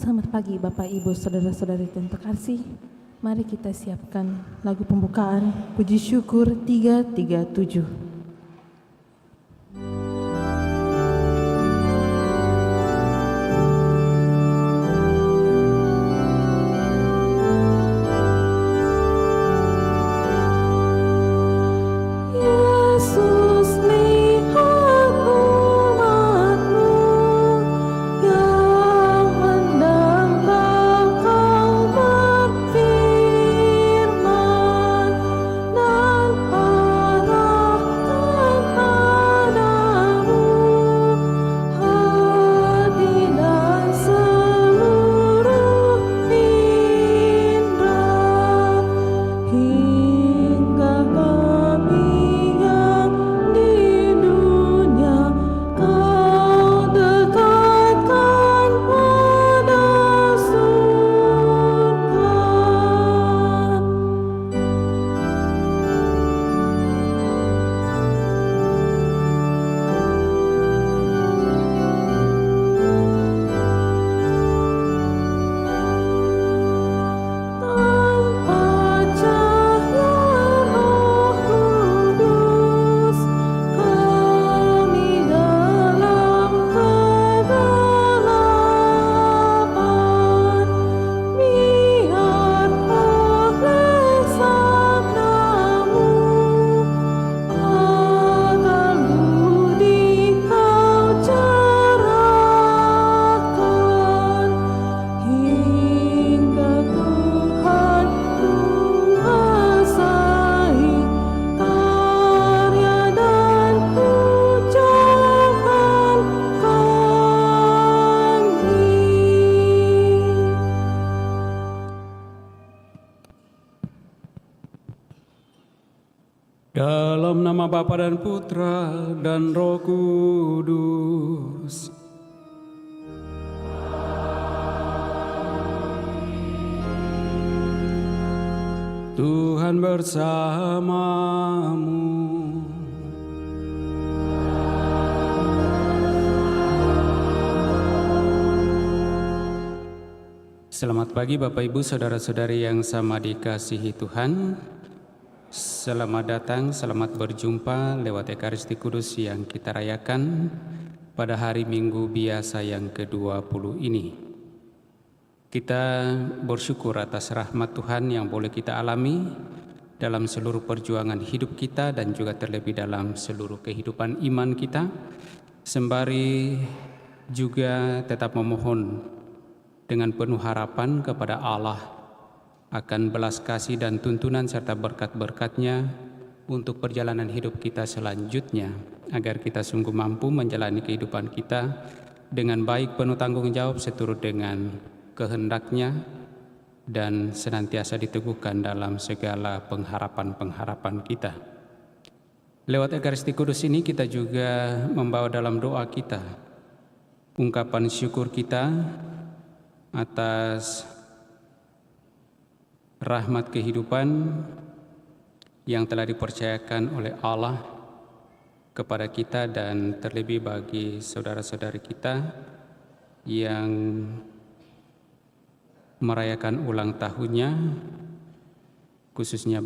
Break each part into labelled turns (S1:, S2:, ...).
S1: Selamat pagi Bapak Ibu Saudara-saudari yang terkasih. Mari kita siapkan lagu pembukaan Puji Syukur 337.
S2: Dalam nama Bapa dan Putra dan Roh Kudus. Tuhan bersamamu. Selamat pagi Bapak Ibu Saudara-saudari yang sama dikasihi Tuhan. Selamat datang, selamat berjumpa lewat Ekaristi Kudus yang kita rayakan pada hari Minggu biasa yang ke-20 ini. Kita bersyukur atas rahmat Tuhan yang boleh kita alami dalam seluruh perjuangan hidup kita dan juga terlebih dalam seluruh kehidupan iman kita. Sembari juga tetap memohon dengan penuh harapan kepada Allah akan belas kasih dan tuntunan serta berkat-berkat-Nya untuk perjalanan hidup kita selanjutnya, agar kita sungguh mampu menjalani kehidupan kita dengan baik, penuh tanggung jawab seturut dengan kehendak-Nya dan senantiasa diteguhkan dalam segala pengharapan-pengharapan kita. Lewat Ekaristi Kudus ini kita juga membawa dalam doa kita ungkapan syukur kita atas rahmat kehidupan yang telah dipercayakan oleh Allah kepada kita dan terlebih bagi saudara-saudari kita yang merayakan ulang tahunnya, khususnya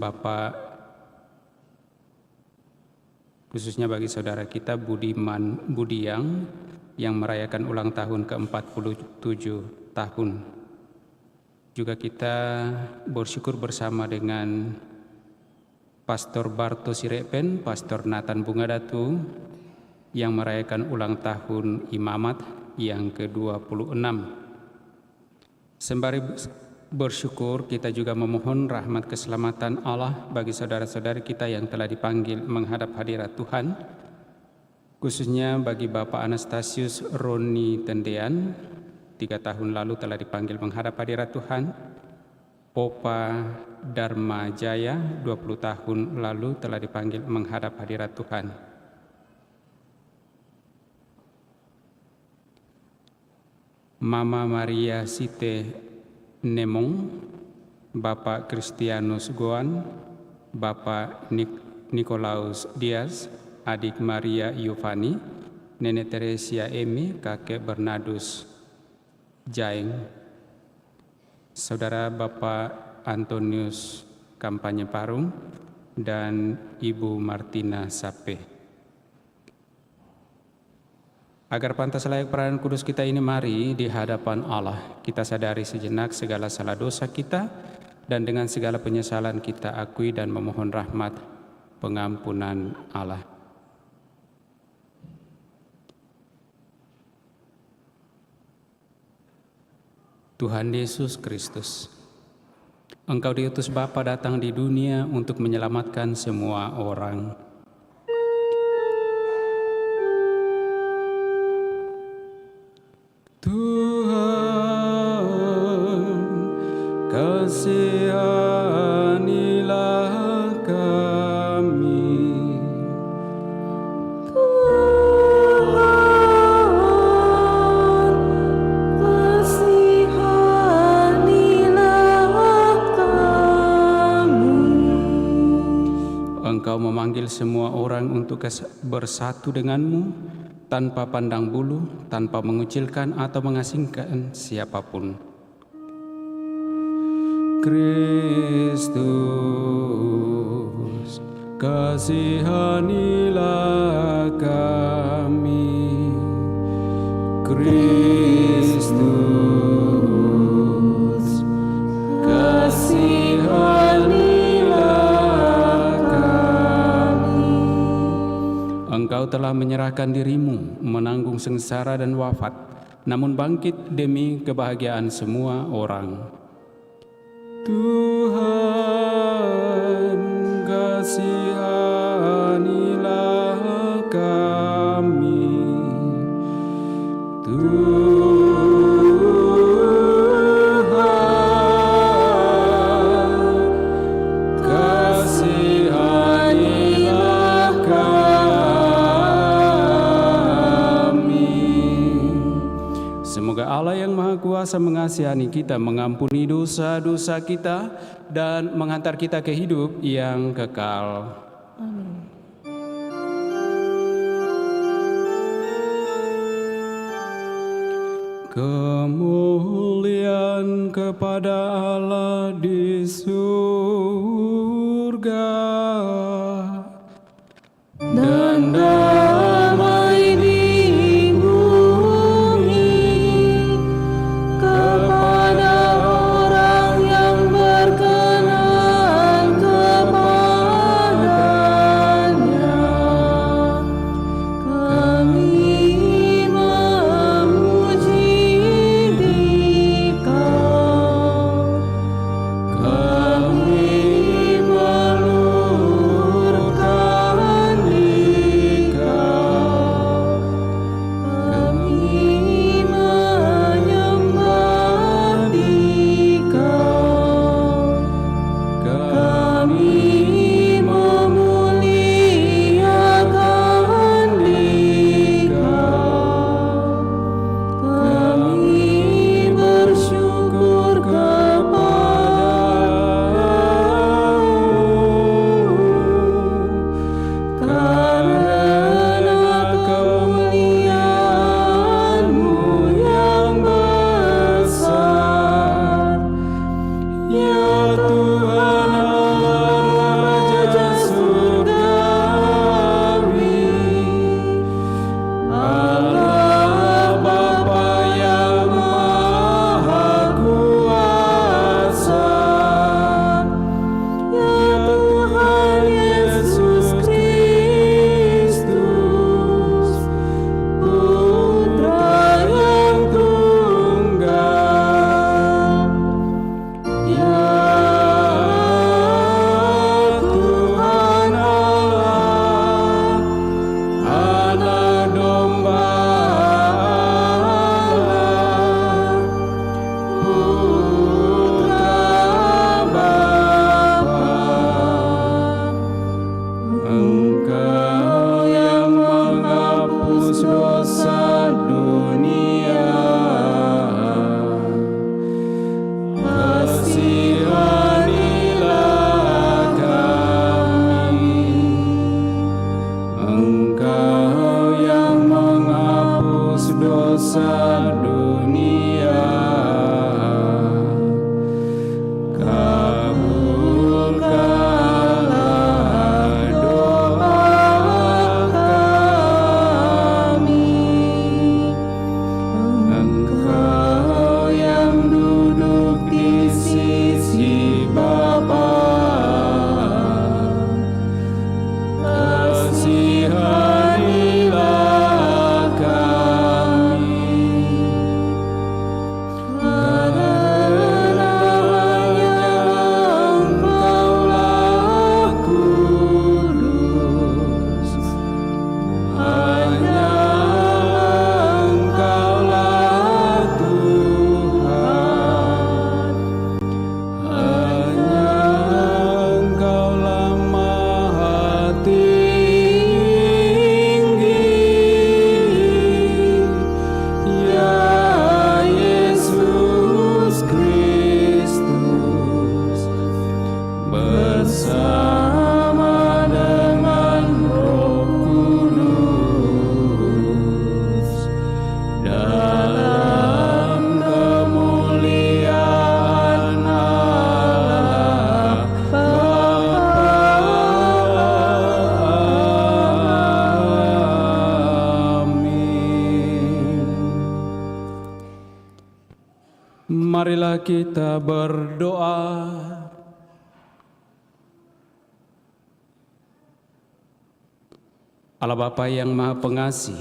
S2: bagi saudara kita Budiman Budiang yang merayakan ulang tahun ke-47 tahun. Juga kita bersyukur bersama dengan Pastor Barto Sirepen, Pastor Nathan Bungadatu yang merayakan ulang tahun imamat yang ke-26. Sembari bersyukur, kita juga memohon rahmat keselamatan Allah bagi saudara-saudari kita yang telah dipanggil menghadap hadirat Tuhan, khususnya bagi Bapak Anastasius Roni Tendean, 3 tahun lalu telah dipanggil menghadap hadirat Tuhan. Popa Dharma Jaya 20 tahun lalu telah dipanggil menghadap hadirat Tuhan. Mama Maria Site Nemong, Bapak Kristianus Goan, Bapak Nikolaus Dias, Adik Maria Yovani, Nenek Teresia Emi, Kakek Bernardus Jaeng, Saudara Bapak Antonius Kampanye Parung, dan Ibu Martina Sape. Agar pantas layak peranan kudus kita ini, mari di hadapan Allah kita sadari sejenak segala salah dosa kita, dan dengan segala penyesalan kita akui dan memohon rahmat pengampunan Allah. Tuhan Yesus Kristus, Engkau diutus Bapa datang di dunia untuk menyelamatkan semua orang. Tuhan, kasihanilah kami. Engkau memanggil semua orang untuk bersatu denganmu, tanpa pandang bulu, tanpa mengucilkan atau mengasingkan siapapun. Kristus, kasihanilah kami. Kristus, kasihanilah kami. Engkau telah menyerahkan dirimu menanggung sengsara dan wafat, namun bangkit demi kebahagiaan semua orang. Tuhan, kasihanilah kami. Tuhan, kasihanilah kami. Semoga Allah yang Maha Kuasa mengasihani kita, mengampuni dosa-dosa kita, dan menghantar kita ke hidup yang kekal.
S1: Amin.
S2: Kemuliaan kepada Allah di surga, dan damai di bumi kepada orang yang berkenan kepadanya. Kami memuji Dikau, kami melurkan Dikau, kami menyembah Dikau, kami memuliakan Dikau, kami bersyukur kepadamu karena kemuliaan-Mu yang besar. Ya Tuhan Allah Raja Surgawi, Allah Bapa yang Maha Kuasa, ya Tuhan Yesus Kristus, Putra yang tunggal, ya kita berdoa. Allah Bapa yang Maha Pengasih,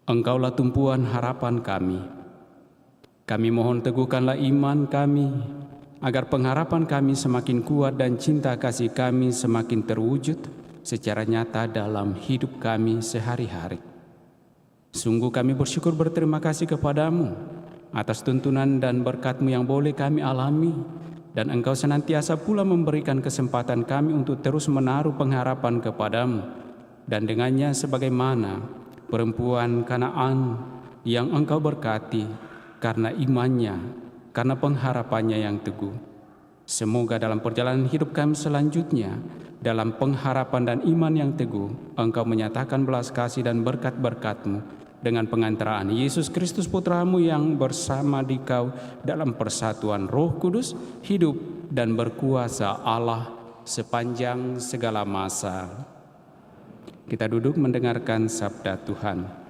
S2: Engkaulah tumpuan harapan kami. Kami mohon teguhkanlah iman kami, agar pengharapan kami semakin kuat dan cinta kasih kami semakin terwujud secara nyata dalam hidup kami sehari-hari. Sungguh kami bersyukur berterima kasih kepadamu atas tuntunan dan berkat-Mu yang boleh kami alami, dan Engkau senantiasa pula memberikan kesempatan kami untuk terus menaruh pengharapan kepadamu, dan dengannya sebagaimana perempuan Kanaan yang Engkau berkati karena imannya, karena pengharapannya yang teguh. Semoga dalam perjalanan hidup kami selanjutnya, dalam pengharapan dan iman yang teguh, Engkau menyatakan belas kasih dan berkat-berkat-Mu dengan pengantaraan Yesus Kristus Putra-Mu yang bersama Dikau dalam persatuan Roh Kudus, hidup dan berkuasa Allah sepanjang segala masa. Kita duduk mendengarkan sabda Tuhan.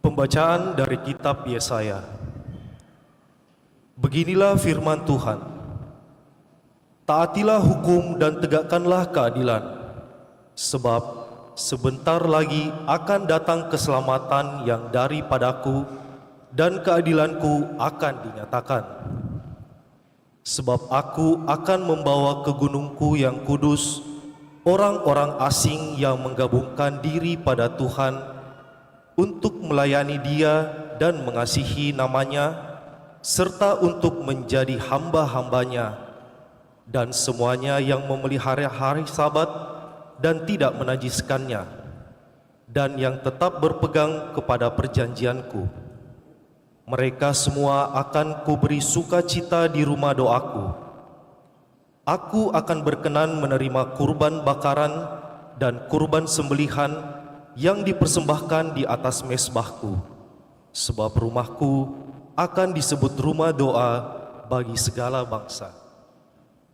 S3: Pembacaan dari kitab Yesaya. Beginilah firman Tuhan. Taatilah hukum dan tegakkanlah keadilan, sebab sebentar lagi akan datang keselamatan yang daripadaku, dan keadilanku akan dinyatakan. Sebab aku akan membawa ke gunungku yang kudus orang-orang asing yang menggabungkan diri pada Tuhan, untuk melayani Dia dan mengasihi namanya, serta untuk menjadi hamba-hambanya, dan semuanya yang memelihara hari Sabat dan tidak menajiskannya, dan yang tetap berpegang kepada perjanjianku. Mereka semua akan kuberi sukacita di rumah doaku. Aku akan berkenan menerima kurban bakaran dan kurban sembelihan yang dipersembahkan di atas mezbahku, sebab rumahku akan disebut rumah doa bagi segala bangsa.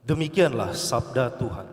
S3: Demikianlah sabda Tuhan.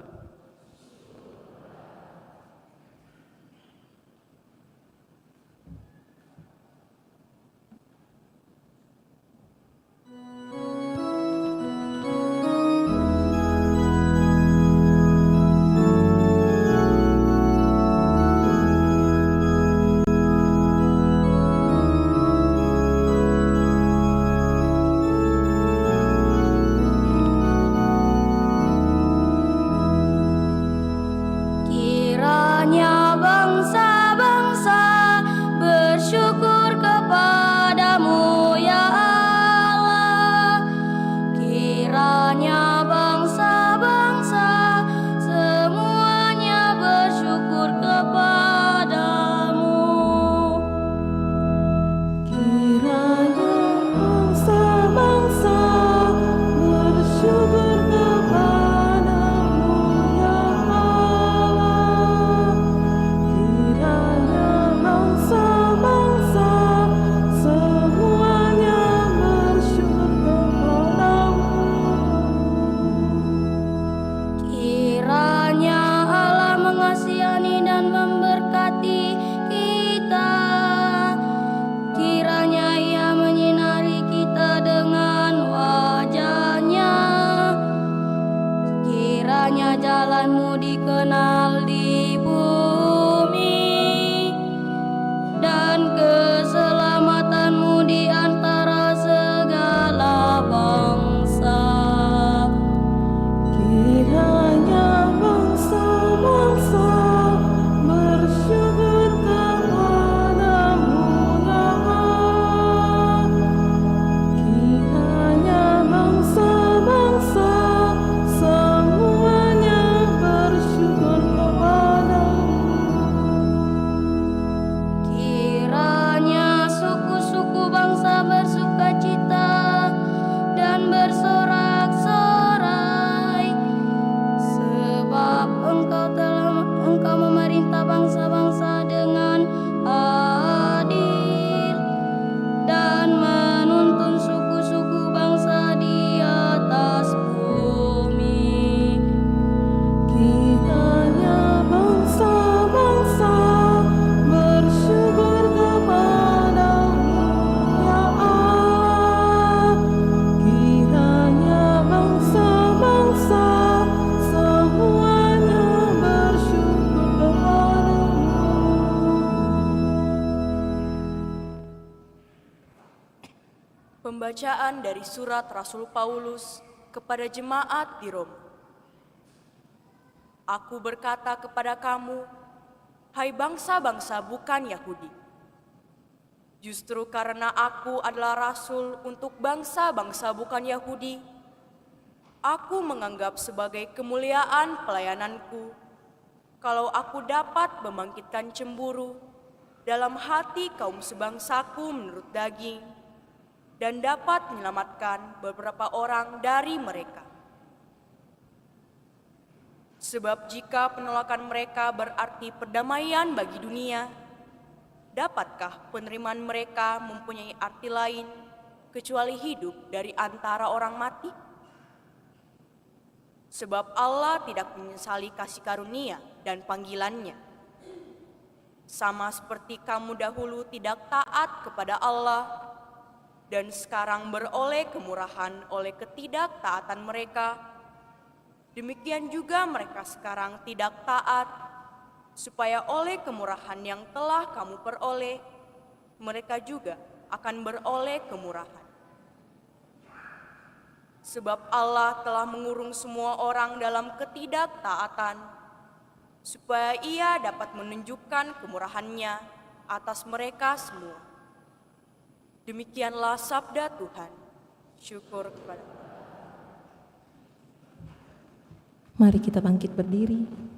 S4: Pembacaan dari surat Rasul Paulus kepada jemaat di Roma. Aku berkata kepada kamu, hai bangsa-bangsa bukan Yahudi. Justru karena aku adalah rasul untuk bangsa-bangsa bukan Yahudi, aku menganggap sebagai kemuliaan pelayananku kalau aku dapat membangkitkan cemburu dalam hati kaum sebangsaku menurut daging, dan dapat menyelamatkan beberapa orang dari mereka. Sebab jika penolakan mereka berarti perdamaian bagi dunia, dapatkah penerimaan mereka mempunyai arti lain kecuali hidup dari antara orang mati? Sebab Allah tidak menyesali kasih karunia dan panggilannya. Sama seperti kamu dahulu tidak taat kepada Allah, dan sekarang beroleh kemurahan oleh ketidaktaatan mereka, demikian juga mereka sekarang tidak taat, supaya oleh kemurahan yang telah kamu peroleh, mereka juga akan beroleh kemurahan. Sebab Allah telah mengurung semua orang dalam ketidaktaatan, supaya Ia dapat menunjukkan kemurahan-Nya atas mereka semua. Demikianlah sabda Tuhan. Syukur kepada Allah.
S1: Mari kita bangkit berdiri.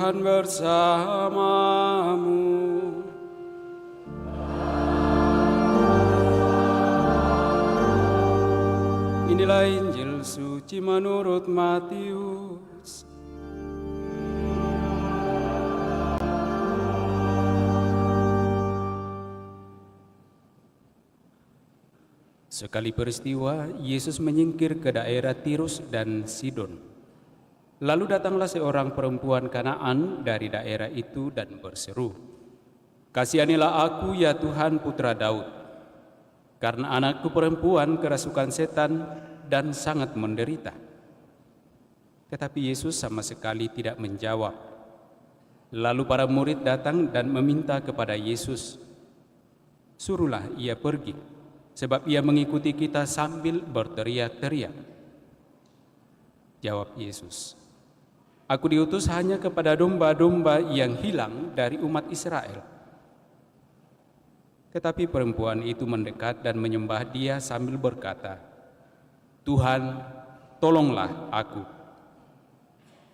S2: Tuhan bersamamu. Inilah Injil suci menurut Matius. Sekali peristiwa, Yesus menyingkir ke daerah Tirus dan Sidon. Lalu datanglah seorang perempuan Kanaan dari daerah itu dan berseru, "Kasihanilah aku ya Tuhan, putra Daud, karena anakku perempuan kerasukan setan dan sangat menderita." Tetapi Yesus sama sekali tidak menjawab. Lalu para murid datang dan meminta kepada Yesus, "Suruhlah ia pergi, sebab ia mengikuti kita sambil berteriak-teriak." Jawab Yesus, "Aku diutus hanya kepada domba-domba yang hilang dari umat Israel." Tetapi perempuan itu mendekat dan menyembah Dia sambil berkata, "Tuhan, tolonglah aku."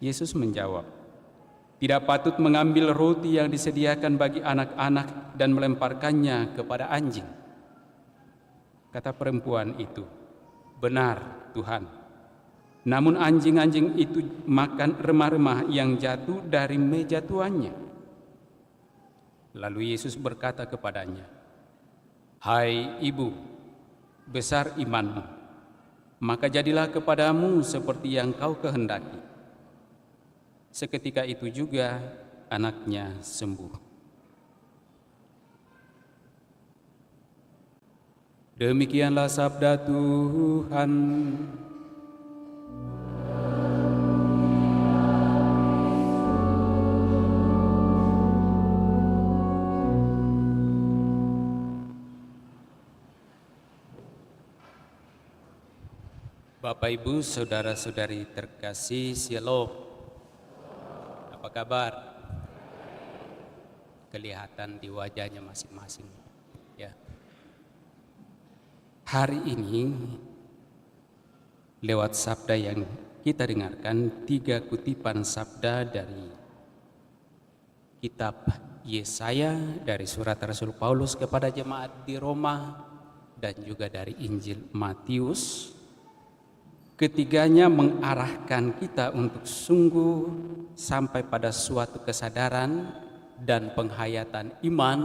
S2: Yesus menjawab, "Tidak patut mengambil roti yang disediakan bagi anak-anak dan melemparkannya kepada anjing." Kata perempuan itu, "Benar, Tuhan. Namun anjing-anjing itu makan remah-remah yang jatuh dari meja tuannya." Lalu Yesus berkata kepadanya, "Hai ibu, besar imanmu, maka jadilah kepadamu seperti yang kau kehendaki." Seketika itu juga anaknya sembuh. Demikianlah sabda Tuhan. Bapak Ibu, saudara-saudari terkasih, Shalom. Apa kabar? Kelihatan di wajahnya masing-masing. Ya. Hari ini lewat sabda yang kita dengarkan 3 kutipan sabda dari kitab Yesaya, dari surat Rasul Paulus kepada jemaat di Roma, dan juga dari Injil Matius. Ketiganya mengarahkan kita untuk sungguh sampai pada suatu kesadaran dan penghayatan iman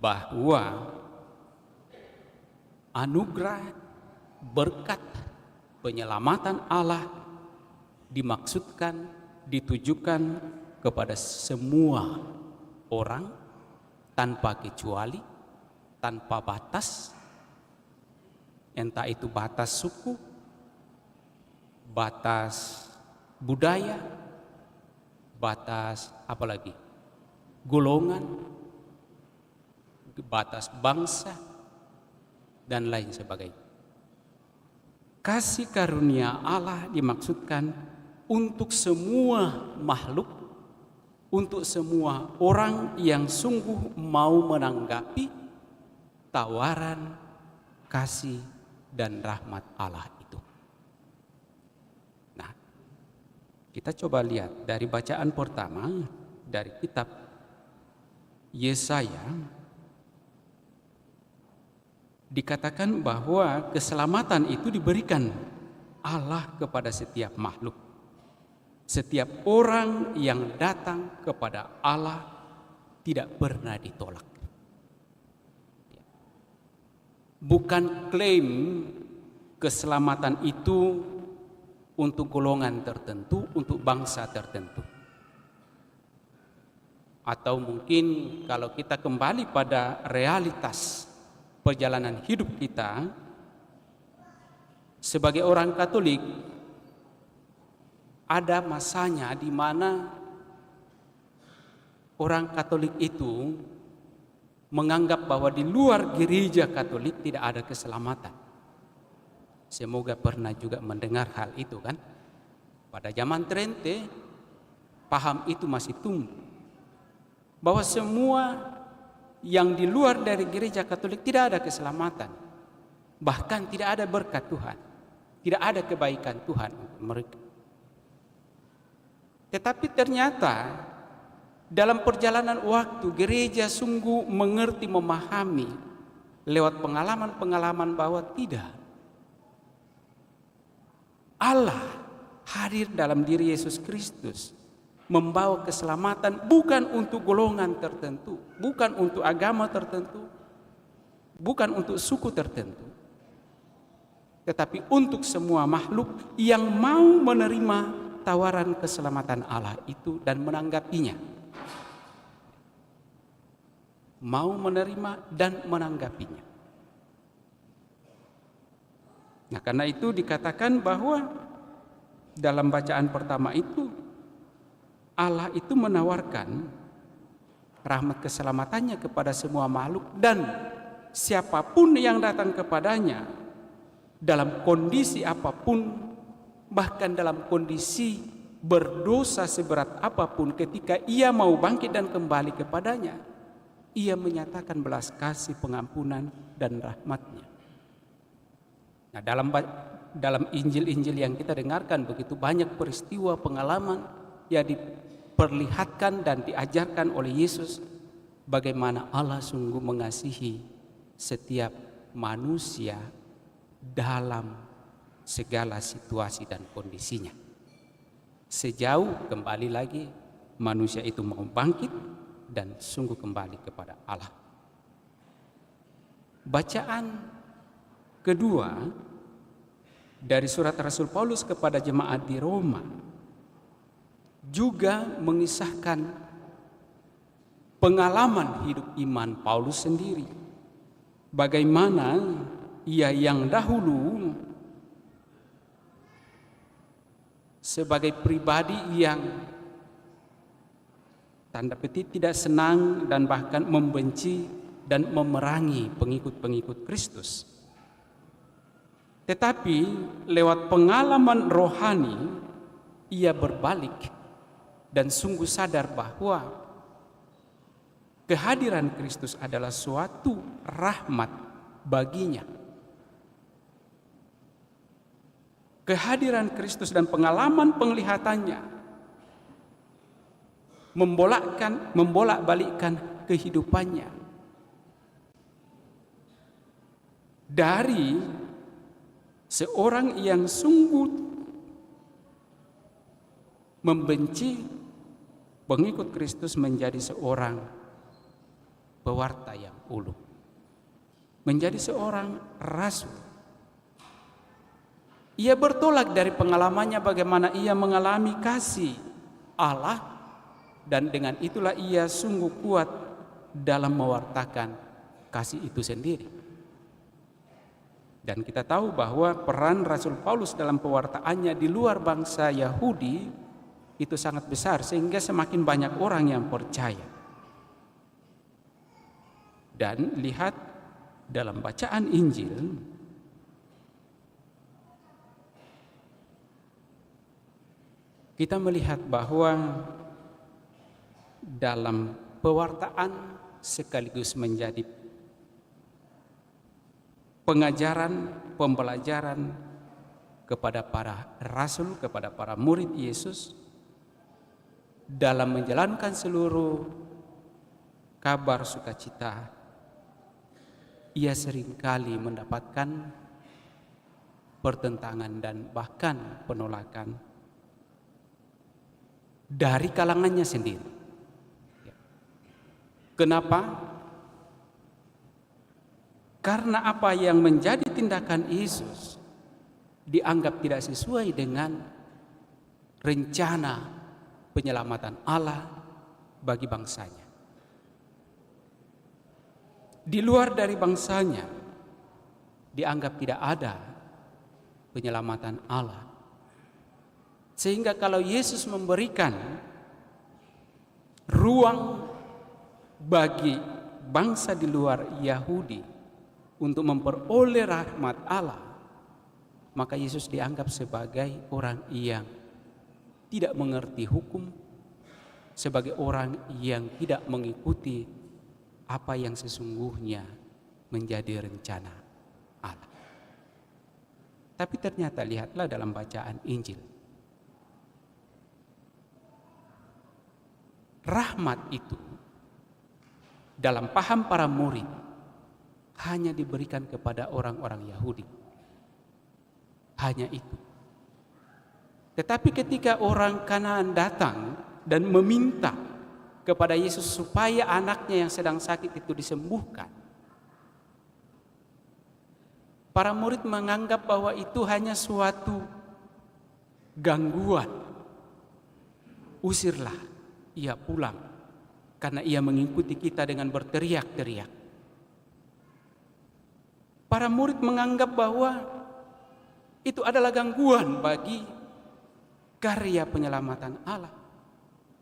S2: bahwa anugerah, berkat, penyelamatan Allah dimaksudkan, ditujukan kepada semua orang tanpa kecuali, tanpa batas, entah itu batas suku, batas budaya, batas apalagi golongan, batas bangsa, dan lain sebagainya. Kasih karunia Allah dimaksudkan untuk semua makhluk, untuk semua orang yang sungguh mau menanggapi tawaran kasih dan rahmat Allah itu. Nah, kita coba lihat dari bacaan pertama dari kitab Yesaya. Dikatakan bahwa keselamatan itu diberikan Allah kepada setiap makhluk. Setiap orang yang datang kepada Allah tidak pernah ditolak. Bukan klaim keselamatan itu untuk golongan tertentu, untuk bangsa tertentu. Atau mungkin kalau kita kembali pada realitas perjalanan hidup kita sebagai orang Katolik, ada masanya di mana orang Katolik itu menganggap bahwa di luar gereja Katolik tidak ada keselamatan. Semoga pernah juga mendengar hal itu kan. Pada zaman Trente, paham itu masih tumbuh. Bahwa semua yang di luar dari gereja Katolik tidak ada keselamatan. Bahkan tidak ada berkat Tuhan. Tidak ada kebaikan Tuhan untuk mereka. Tetapi ternyata dalam perjalanan waktu gereja sungguh mengerti, memahami lewat pengalaman-pengalaman bahwa tidak. Allah hadir dalam diri Yesus Kristus membawa keselamatan bukan untuk golongan tertentu, bukan untuk agama tertentu, bukan untuk suku tertentu, tetapi untuk semua makhluk yang mau menerima tawaran keselamatan Allah itu dan menanggapinya. Mau menerima dan menanggapinya. Nah, karena itu dikatakan bahwa dalam bacaan pertama itu Allah itu menawarkan rahmat keselamatannya kepada semua makhluk dan siapapun yang datang kepadanya dalam kondisi apapun, bahkan dalam kondisi berdosa seberat apapun, ketika ia mau bangkit dan kembali kepadanya, ia menyatakan belas kasih, pengampunan dan rahmatnya. Nah, dalam Injil-Injil yang kita dengarkan begitu banyak peristiwa pengalaman yang diperlihatkan dan diajarkan oleh Yesus bagaimana Allah sungguh mengasihi setiap manusia dalam segala situasi dan kondisinya. Sejauh kembali lagi manusia itu mau bangkit dan sungguh kembali kepada Allah. Bacaan kedua dari surat Rasul Paulus kepada jemaat di Roma juga mengisahkan pengalaman hidup iman Paulus sendiri. Bagaimana ia yang dahulu sebagai pribadi yang tanda petik tidak senang dan bahkan membenci dan memerangi pengikut-pengikut Kristus. Tetapi lewat pengalaman rohani, ia berbalik dan sungguh sadar bahwa kehadiran Kristus adalah suatu rahmat baginya. Kehadiran Kristus dan pengalaman penglihatannya membolak-balikkan kehidupannya dari seorang yang sungguh membenci pengikut Kristus menjadi seorang pewarta yang ulung, menjadi seorang rasul. Ia bertolak dari pengalamannya bagaimana ia mengalami kasih Allah, dan dengan itulah ia sungguh kuat dalam mewartakan kasih itu sendiri. Dan kita tahu bahwa peran Rasul Paulus dalam pewartaannya di luar bangsa Yahudi itu sangat besar, sehingga semakin banyak orang yang percaya. Dan lihat dalam bacaan Injil, kita melihat bahwa dalam pewartaan sekaligus menjadi pengajaran, pembelajaran kepada para rasul, kepada para murid Yesus dalam menjalankan seluruh kabar sukacita. Ia seringkali mendapatkan pertentangan dan bahkan penolakan dari kalangannya sendiri. Kenapa? Karena apa yang menjadi tindakan Yesus dianggap tidak sesuai dengan rencana penyelamatan Allah bagi bangsanya. Di luar dari bangsanya dianggap tidak ada penyelamatan Allah. Sehingga kalau Yesus memberikan ruang bagi bangsa di luar Yahudi untuk memperoleh rahmat Allah, maka Yesus dianggap sebagai orang yang tidak mengerti hukum, sebagai orang yang tidak mengikuti apa yang sesungguhnya menjadi rencana Allah. Tapi ternyata lihatlah dalam bacaan Injil, rahmat itu dalam paham para murid hanya diberikan kepada orang-orang Yahudi. Hanya itu. Tetapi ketika orang Kanaan datang dan meminta kepada Yesus supaya anaknya yang sedang sakit itu disembuhkan, para murid menganggap bahwa itu hanya suatu gangguan. Usirlah ia pulang, karena ia mengikuti kita dengan berteriak-teriak. Para murid menganggap bahwa itu adalah gangguan bagi karya penyelamatan Allah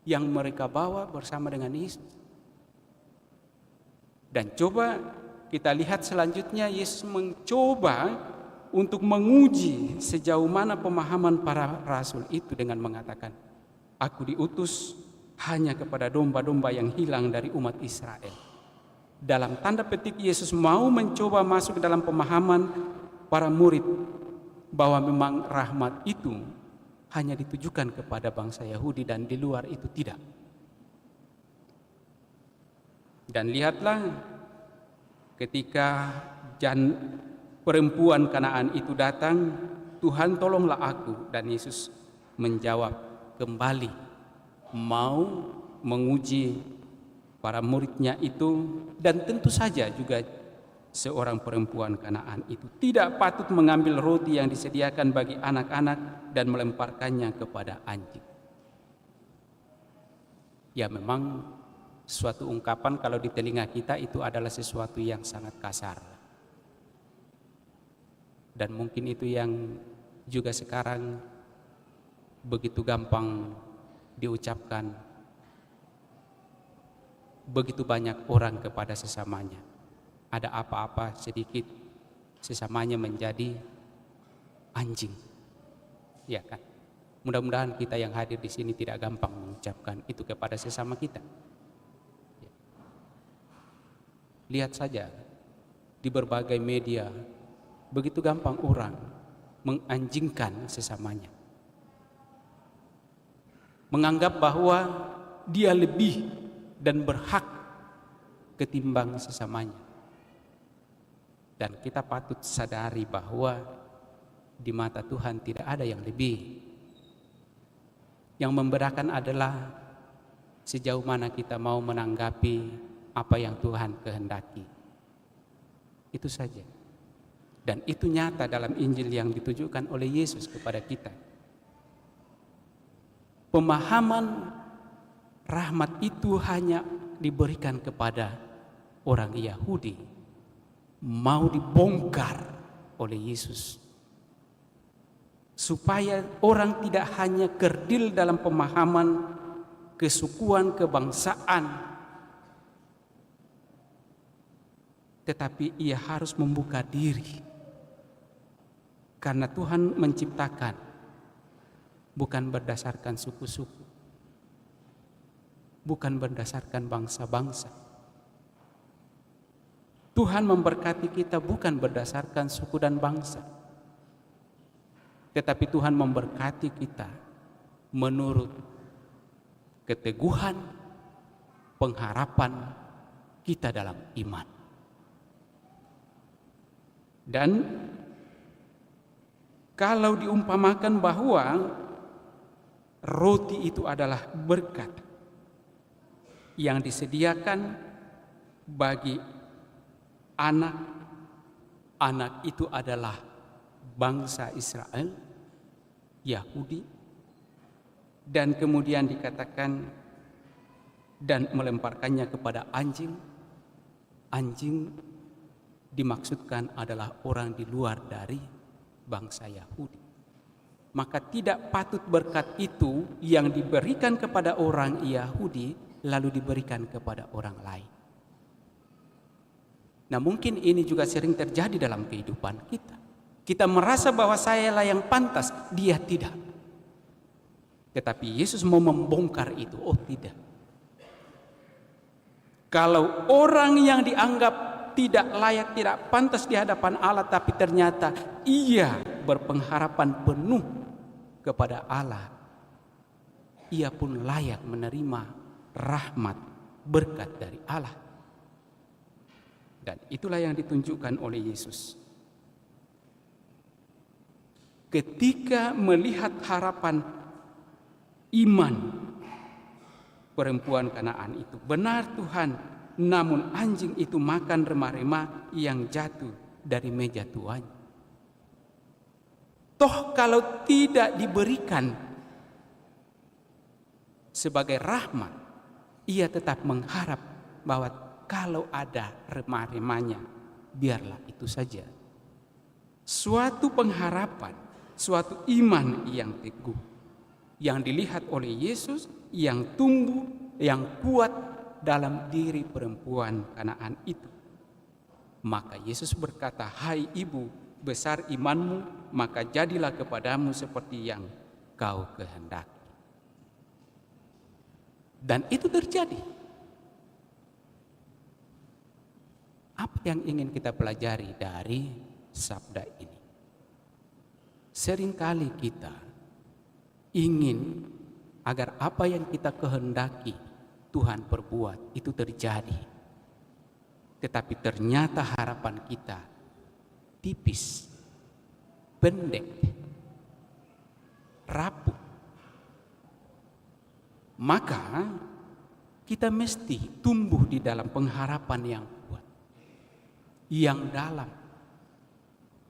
S2: yang mereka bawa bersama dengan Yesus. Dan coba kita lihat selanjutnya, Yesus mencoba untuk menguji sejauh mana pemahaman para rasul itu dengan mengatakan, "Aku diutus hanya kepada domba-domba yang hilang dari umat Israel." Dalam tanda petik Yesus mau mencoba masuk ke dalam pemahaman para murid bahwa memang rahmat itu hanya ditujukan kepada bangsa Yahudi dan di luar itu tidak. Dan lihatlah ketika perempuan Kanaan itu datang, "Tuhan, tolonglah aku." Dan Yesus menjawab kembali, mau menguji para muridnya itu. Dan tentu saja juga seorang perempuan Kanaan itu tidak patut mengambil roti yang disediakan bagi anak-anak dan melemparkannya kepada anjing. Ya, memang suatu ungkapan kalau di telinga kita itu adalah sesuatu yang sangat kasar. Dan mungkin itu yang juga sekarang begitu gampang diucapkan begitu banyak orang kepada sesamanya. Ada apa-apa sedikit sesamanya menjadi anjing. Ya kan? Mudah-mudahan kita yang hadir di sini tidak gampang mengucapkan itu kepada sesama kita. Ya. Lihat saja di berbagai media, begitu gampang orang menganjingkan sesamanya. Menganggap bahwa dia lebih dan berhak ketimbang sesamanya. Dan kita patut sadari bahwa di mata Tuhan tidak ada yang lebih. Yang membedakan adalah sejauh mana kita mau menanggapi apa yang Tuhan kehendaki. Itu saja. Dan itu nyata dalam Injil yang ditujukan oleh Yesus kepada kita. Pemahaman rahmat itu hanya diberikan kepada orang Yahudi, mau dibongkar oleh Yesus. Supaya orang tidak hanya kerdil dalam pemahaman kesukuan, kebangsaan, tetapi ia harus membuka diri. Karena Tuhan menciptakan bukan berdasarkan suku-suku, bukan berdasarkan bangsa-bangsa. Tuhan memberkati kita bukan berdasarkan suku dan bangsa, tetapi Tuhan memberkati kita menurut keteguhan, pengharapan kita dalam iman. Dan kalau diumpamakan bahwa roti itu adalah berkat yang disediakan bagi anak itu adalah bangsa Israel, Yahudi, dan kemudian dikatakan dan melemparkannya kepada anjing. Anjing dimaksudkan adalah orang di luar dari bangsa Yahudi. Maka tidak patut berkat itu yang diberikan kepada orang Yahudi lalu diberikan kepada orang lain. Nah, mungkin ini juga sering terjadi dalam kehidupan kita. Kita merasa bahwa saya lah yang pantas, dia tidak. Tetapi Yesus mau membongkar itu. Oh tidak. Kalau orang yang dianggap tidak layak, tidak pantas di hadapan Allah, tapi ternyata ia berpengharapan penuh kepada Allah, ia pun layak menerima rahmat berkat dari Allah. Dan itulah yang ditunjukkan oleh Yesus. Ketika melihat harapan iman perempuan Kanaan itu, benar Tuhan, namun anjing itu makan remah-remah yang jatuh dari meja tuannya. Toh kalau tidak diberikan sebagai rahmat, ia tetap mengharap bahwa kalau ada remah-remahnya, biarlah itu saja. Suatu pengharapan, suatu iman yang teguh, yang dilihat oleh Yesus, yang tumbuh, yang kuat dalam diri perempuan Kanaan itu. Maka Yesus berkata, "Hai ibu, besar imanmu, maka jadilah kepadamu seperti yang kau kehendaki." Dan itu terjadi. Apa yang ingin kita pelajari dari sabda ini? Seringkali kita ingin agar apa yang kita kehendaki Tuhan perbuat itu terjadi. Tetapi ternyata harapan kita tipis, pendek, rapuh. Maka kita mesti tumbuh di dalam pengharapan yang kuat, yang dalam,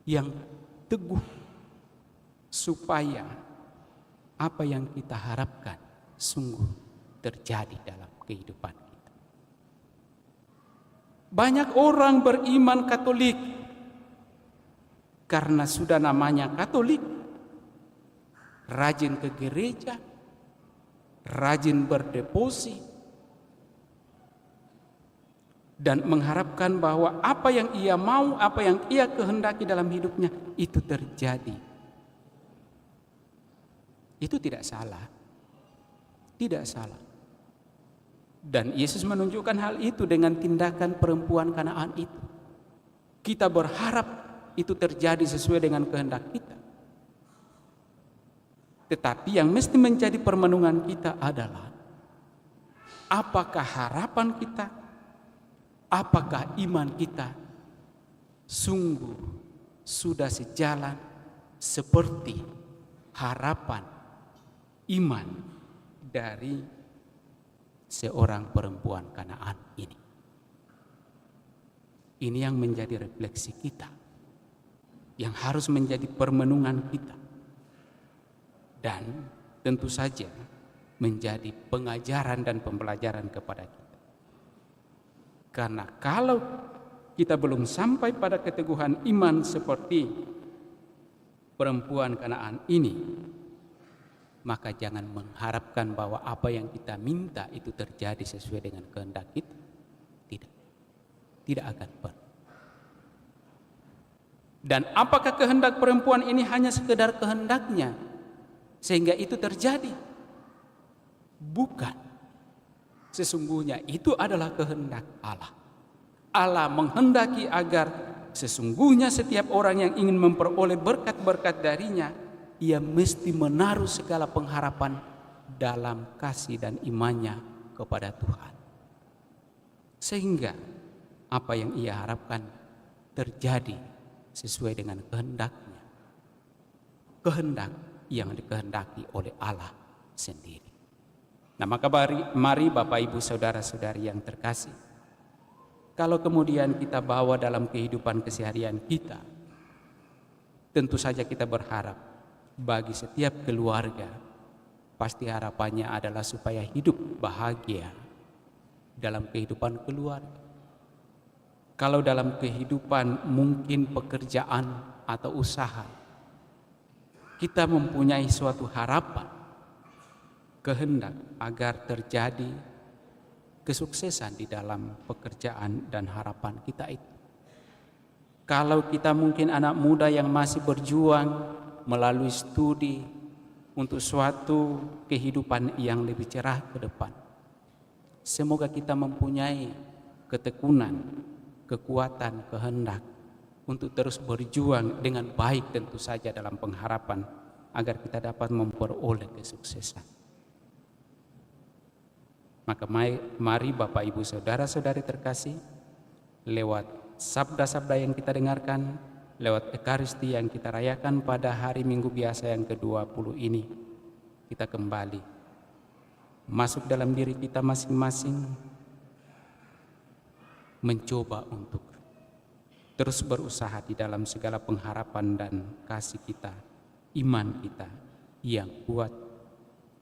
S2: yang teguh, supaya apa yang kita harapkan sungguh terjadi dalam kehidupan kita. Banyak orang beriman Katolik karena sudah namanya Katolik, rajin ke gereja, rajin berdevosi, dan mengharapkan bahwa apa yang ia mau, apa yang ia kehendaki dalam hidupnya itu terjadi Itu tidak salah. Tidak salah. Dan Yesus menunjukkan hal itu dengan tindakan perempuan Kanaan itu. Kita berharap itu terjadi sesuai dengan kehendak kita. Tetapi yang mesti menjadi permenungan kita adalah apakah harapan kita, apakah iman kita sungguh sudah sejalan seperti harapan iman dari seorang perempuan Kanaan ini. Ini yang menjadi refleksi kita, yang harus menjadi permenungan kita, dan tentu saja menjadi pengajaran dan pembelajaran kepada kita. Karena kalau kita belum sampai pada keteguhan iman seperti perempuan Kanaan ini, maka jangan mengharapkan bahwa apa yang kita minta itu terjadi sesuai dengan kehendak kita. Tidak akan pernah. Dan apakah kehendak perempuan ini hanya sekedar kehendaknya sehingga itu terjadi? Bukan. Sesungguhnya itu adalah kehendak Allah. Allah menghendaki agar sesungguhnya setiap orang yang ingin memperoleh berkat-berkat darinya, ia mesti menaruh segala pengharapan dalam kasih dan imannya kepada Tuhan. Sehingga apa yang ia harapkan terjadi sesuai dengan kehendaknya. Kehendak yang dikehendaki oleh Allah sendiri. Nah, maka mari Bapak Ibu Saudara-saudari yang terkasih, kalau kemudian kita bawa dalam kehidupan keseharian kita, tentu saja kita berharap bagi setiap keluarga, pasti harapannya adalah supaya hidup bahagia dalam kehidupan keluarga. Kalau dalam kehidupan mungkin pekerjaan atau usaha, kita mempunyai suatu harapan, kehendak agar terjadi kesuksesan di dalam pekerjaan dan harapan kita itu. Kalau kita mungkin anak muda yang masih berjuang melalui studi untuk suatu kehidupan yang lebih cerah ke depan, semoga kita mempunyai ketekunan, kekuatan, kehendak untuk terus berjuang dengan baik tentu saja dalam pengharapan agar kita dapat memperoleh kesuksesan. Maka mari Bapak Ibu Saudara-saudari terkasih, lewat sabda-sabda yang kita dengarkan, lewat Ekaristi yang kita rayakan pada hari Minggu biasa yang ke-20 ini, kita kembali masuk dalam diri kita masing-masing, mencoba untuk terus berusaha di dalam segala pengharapan dan kasih kita, iman kita yang kuat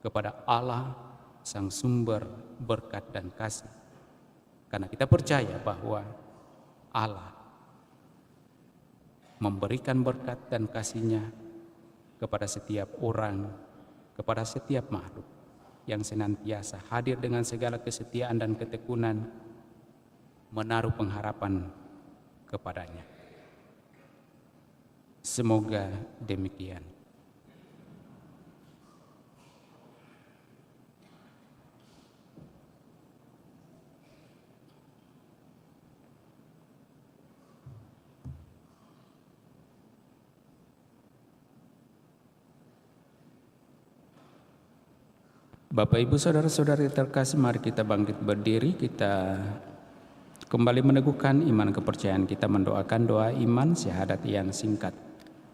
S2: kepada Allah, Sang Sumber berkat dan kasih. Karena kita percaya bahwa Allah memberikan berkat dan kasih-Nya kepada setiap orang, kepada setiap makhluk yang senantiasa hadir dengan segala kesetiaan dan ketekunan, menaruh pengharapan kepadanya. Semoga demikian. Bapak Ibu Saudara-saudari terkasih, mari kita bangkit berdiri, kita kembali meneguhkan iman kepercayaan kita, mendoakan doa iman syahadat yang singkat.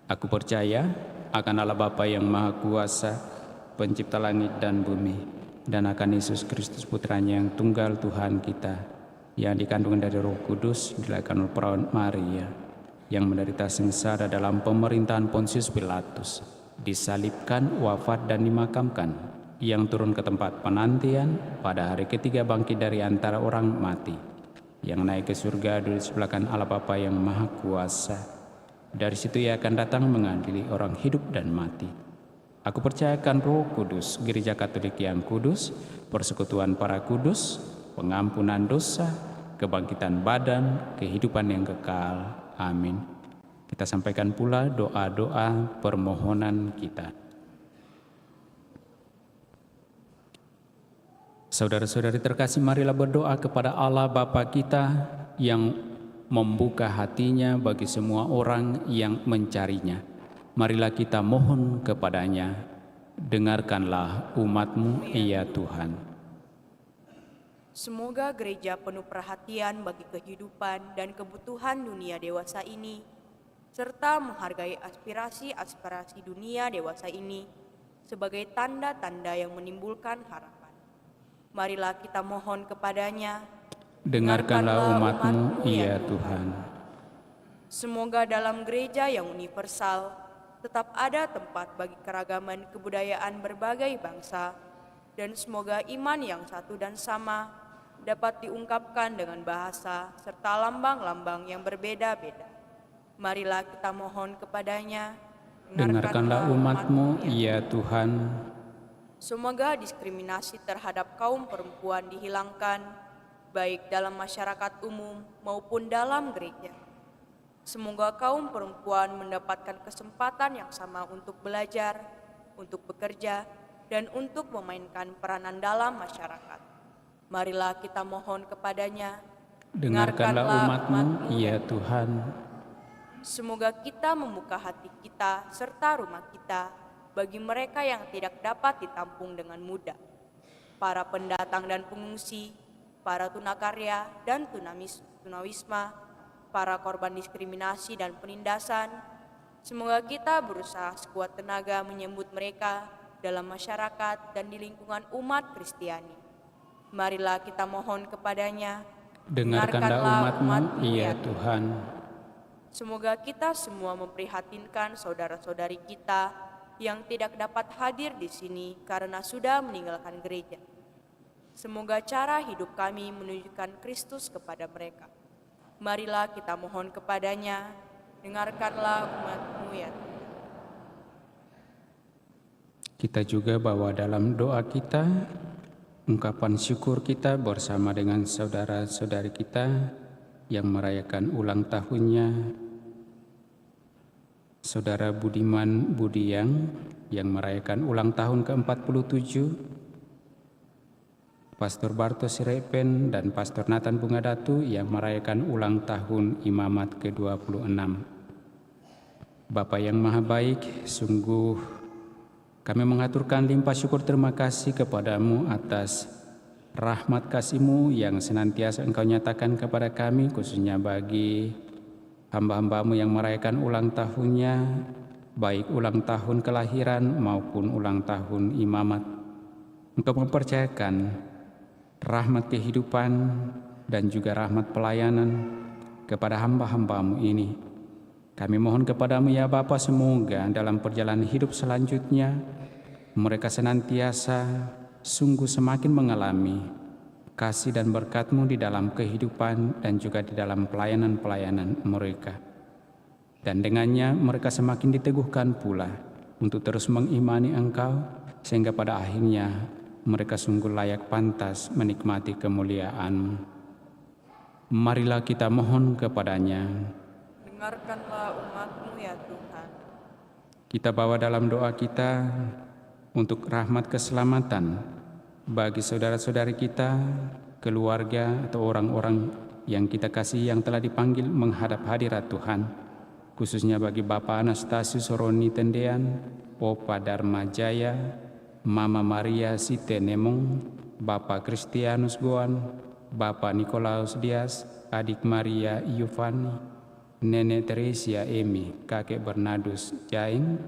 S2: Aku percaya akan Allah Bapa yang Maha Kuasa, pencipta langit dan bumi, dan akan Yesus Kristus Putranya yang tunggal Tuhan kita, yang dikandung dari Roh Kudus, dilahirkan oleh perawan Maria, yang menderita sengsara dalam pemerintahan Pontius Pilatus, disalibkan, wafat dan dimakamkan, yang turun ke tempat penantian, pada hari ketiga bangkit dari antara orang mati, yang naik ke surga duduk di sebelah kanan Allah Bapa yang Maha Kuasa. Dari situ Ia akan datang mengadili orang hidup dan mati. Aku percayakan Roh Kudus, Gereja Katolik yang kudus, persekutuan para kudus, pengampunan dosa, kebangkitan badan, kehidupan yang kekal. Amin. Kita sampaikan pula doa-doa permohonan kita. Saudara-saudari terkasih, marilah berdoa kepada Allah Bapa kita yang membuka hatinya bagi semua orang yang mencarinya. Marilah kita mohon kepadanya, dengarkanlah umat-Mu, ya Tuhan.
S4: Semoga gereja penuh perhatian bagi kehidupan dan kebutuhan dunia dewasa ini, serta menghargai aspirasi-aspirasi dunia dewasa ini sebagai tanda-tanda yang menimbulkan harapan. Marilah kita mohon kepadanya,
S2: dengarkanlah umat-Mu, ya Tuhan.
S4: Semoga dalam gereja yang universal tetap ada tempat bagi keragaman kebudayaan berbagai bangsa, dan semoga iman yang satu dan sama dapat diungkapkan dengan bahasa serta lambang-lambang yang berbeda-beda. Marilah kita mohon kepadanya,
S2: dengarkanlah umat-Mu, ya Tuhan.
S4: Semoga diskriminasi terhadap kaum perempuan dihilangkan, baik dalam masyarakat umum maupun dalam gereja. Semoga kaum perempuan mendapatkan kesempatan yang sama untuk belajar, untuk bekerja, dan untuk memainkan peranan dalam masyarakat. Marilah kita mohon kepadanya,
S2: dengarkanlah umat-Mu, ya Tuhan.
S4: Semoga kita membuka hati kita serta rumah kita bagi mereka yang tidak dapat ditampung dengan mudah, para pendatang dan pengungsi, para tunakarya dan tunawisma, para korban diskriminasi dan penindasan. Semoga kita berusaha sekuat tenaga menyambut mereka dalam masyarakat dan di lingkungan umat Kristiani. Marilah kita mohon kepadanya,
S2: dengarkanlah umat-Mu, ya Tuhan.
S4: Semoga kita semua memprihatinkan saudara-saudari kita yang tidak dapat hadir di sini karena sudah meninggalkan gereja. Semoga cara hidup kami menunjukkan Kristus kepada mereka. Marilah kita mohon kepadanya, dengarkanlah umat-Mu, ya Tuhan.
S2: Kita juga bawa dalam doa kita ungkapan syukur kita bersama dengan saudara-saudari kita yang merayakan ulang tahunnya. Saudara Budiman Budiang yang merayakan ulang tahun ke-47, Pastor Bartos Sirepen dan Pastor Nathan Bungadatu yang merayakan ulang tahun imamat ke-26. Bapa yang Maha Baik, sungguh kami mengaturkan limpah syukur terima kasih kepadamu atas rahmat kasih-Mu yang senantiasa Engkau nyatakan kepada kami, khususnya bagi hamba-hamba-Mu yang merayakan ulang tahunnya, baik ulang tahun kelahiran maupun ulang tahun imamat. Engkau mempercayakan rahmat kehidupan dan juga rahmat pelayanan kepada hamba-hamba-Mu ini. Kami mohon kepadamu ya Bapa, semoga dalam perjalanan hidup selanjutnya mereka senantiasa sungguh semakin mengalami kasih dan berkat-Mu di dalam kehidupan dan juga di dalam pelayanan-pelayanan mereka. Dan dengannya mereka semakin diteguhkan pula untuk terus mengimani Engkau, sehingga pada akhirnya mereka sungguh layak pantas menikmati kemuliaan-Mu. Marilah kita mohon kepadanya,
S4: dengarkanlah umat-Mu, ya Tuhan.
S2: kita bawa dalam doa kita untuk rahmat keselamatan bagi saudara-saudari kita, keluarga atau orang-orang yang kita kasih yang telah dipanggil menghadap hadirat Tuhan, khususnya bagi Bapak Anastasius Roni Tendean, Opa Dharma Jaya, Mama Maria Sitenemong, Bapak Kristianus Goan, Bapak Nikolaus Dias, Adik Maria Yuvani, Nenek Teresia Emi, Kakek Bernardus Jain,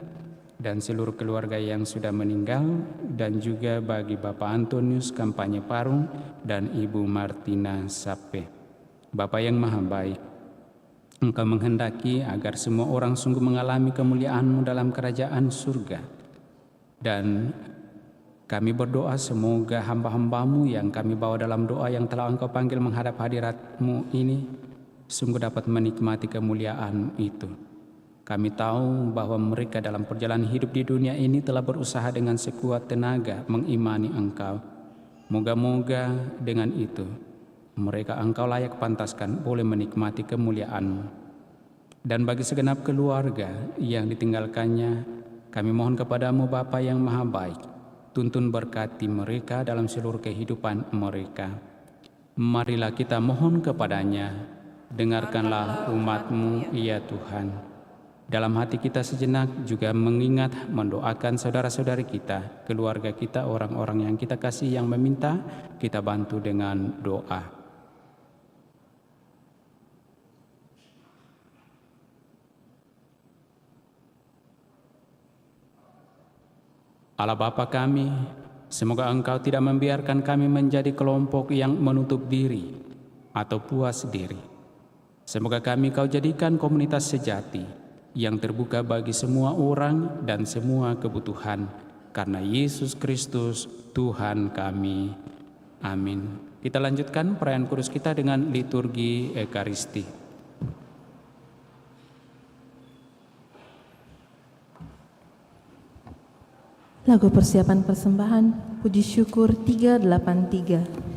S2: dan seluruh keluarga yang sudah meninggal, dan juga bagi Bapak Antonius Kampanye Parung dan Ibu Martina Sape. Bapa yang Maha Baik, Engkau menghendaki agar semua orang sungguh mengalami kemuliaan-Mu dalam kerajaan surga. Dan kami berdoa semoga hamba-hamba-Mu yang kami bawa dalam doa yang telah Engkau panggil menghadap hadirat-Mu ini sungguh dapat menikmati kemuliaan itu. Kami tahu bahwa mereka dalam perjalanan hidup di dunia ini telah berusaha dengan sekuat tenaga mengimani Engkau. Moga-moga dengan itu mereka Engkau layak pantaskan boleh menikmati kemuliaan-Mu. Dan bagi segenap keluarga yang ditinggalkannya, kami mohon kepadamu Bapa yang Maha Baik, tuntun berkati mereka dalam seluruh kehidupan mereka. Marilah kita mohon kepadanya, dengarkanlah umat-Mu ya Tuhan. Dalam hati kita sejenak juga mengingat, mendoakan saudara-saudari kita, keluarga kita, orang-orang yang kita kasih yang meminta, kita bantu dengan doa. Allah Bapa kami, semoga Engkau tidak membiarkan kami menjadi kelompok yang menutup diri atau puas diri. Semoga kami Kau jadikan komunitas sejati yang terbuka bagi semua orang dan semua kebutuhan, karena Yesus Kristus Tuhan kami. Amin. Kita lanjutkan perayaan kudus kita dengan liturgi Ekaristi.
S1: Lagu persiapan persembahan, puji syukur 383.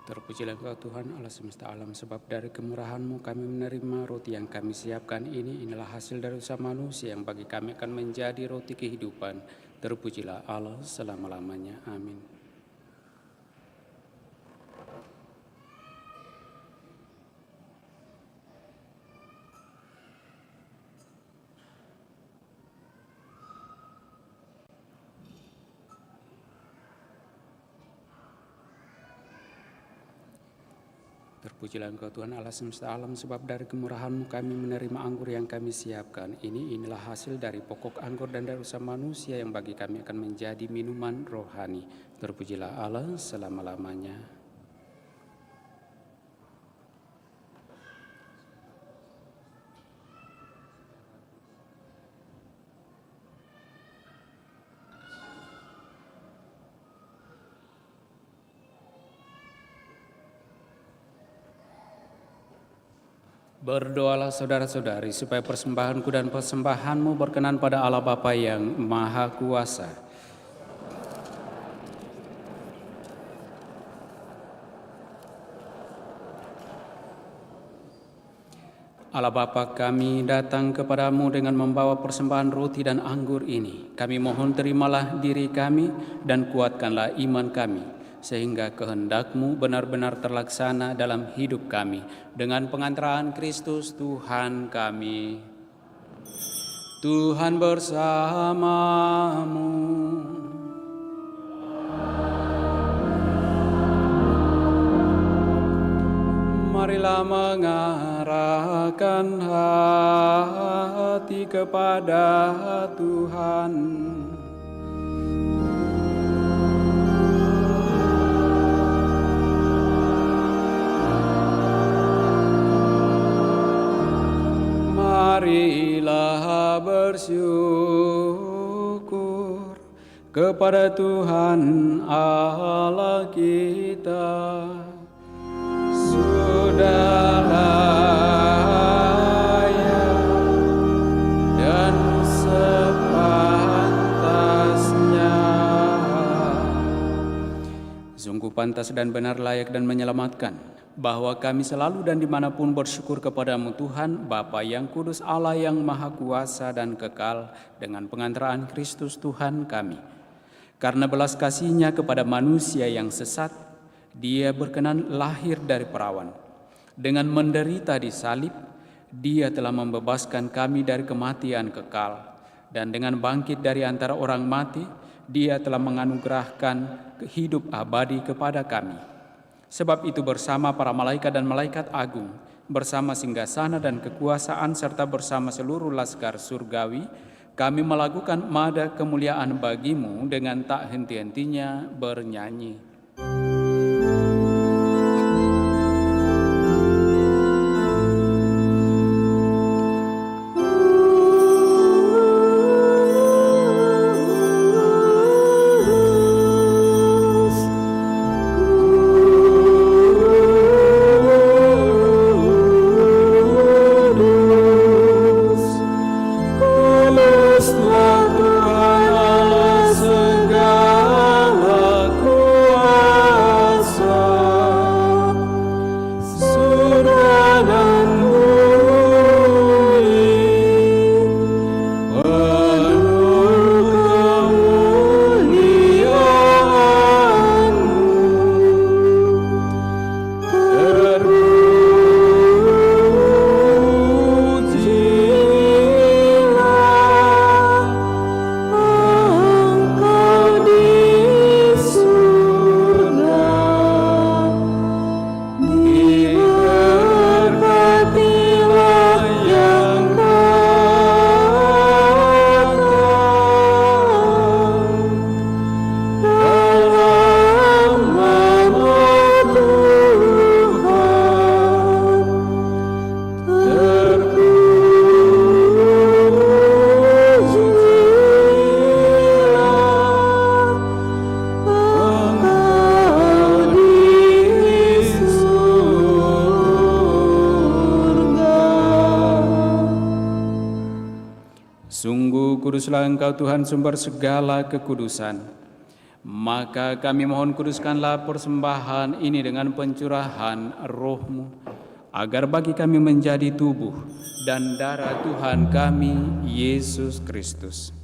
S2: Terpujilah Engkau Tuhan Allah semesta alam, sebab dari kemurahan-Mu kami menerima roti yang kami siapkan ini. Inilah hasil dari usaha manusia yang bagi kami akan menjadi roti kehidupan. Terpujilah Allah selama-lamanya. Amin. Terpujilah Engkau Tuhan Allah semesta alam, sebab dari kemurahan-Mu kami menerima anggur yang kami siapkan ini. Inilah hasil dari pokok anggur dan dari usaha manusia yang bagi kami akan menjadi minuman rohani. Terpujilah Allah selama-lamanya. Berdoalah saudara-saudari supaya persembahanku dan persembahanmu berkenan pada Allah Bapa yang Maha Kuasa. Allah Bapa, kami datang kepadamu dengan membawa persembahan roti dan anggur ini. Kami mohon terimalah diri kami dan kuatkanlah iman kami, sehingga kehendak-Mu benar-benar terlaksana dalam hidup kami. Dengan pengantaran Kristus Tuhan kami. Tuhan bersamamu. Marilah mengarahkan hati kepada Tuhan. Marilah bersyukur kepada Tuhan Allah kita. Sudah layak dan sepantasnya. Sungguh pantas dan benar, layak dan menyelamatkan, bahwa kami selalu dan dimanapun bersyukur kepadamu Tuhan, Bapa yang kudus, Allah yang maha kuasa dan kekal, dengan pengantaran Kristus Tuhan kami. Karena belas kasih-Nya kepada manusia yang sesat, Dia berkenan lahir dari perawan. Dengan menderita di salib, Dia telah membebaskan kami dari kematian kekal. Dan dengan bangkit dari antara orang mati, Dia telah menganugerahkan hidup abadi kepada kami. Sebab itu bersama para malaikat dan malaikat agung, bersama singgasana dan kekuasaan, serta bersama seluruh laskar surgawi, kami melakukan mada kemuliaan bagi-Mu dengan tak henti-hentinya bernyanyi. Kuduslah Engkau Tuhan, sumber segala kekudusan. Maka kami mohon, kuduskanlah persembahan ini dengan pencurahan Roh-Mu, agar bagi kami menjadi tubuh dan darah Tuhan kami, Yesus Kristus.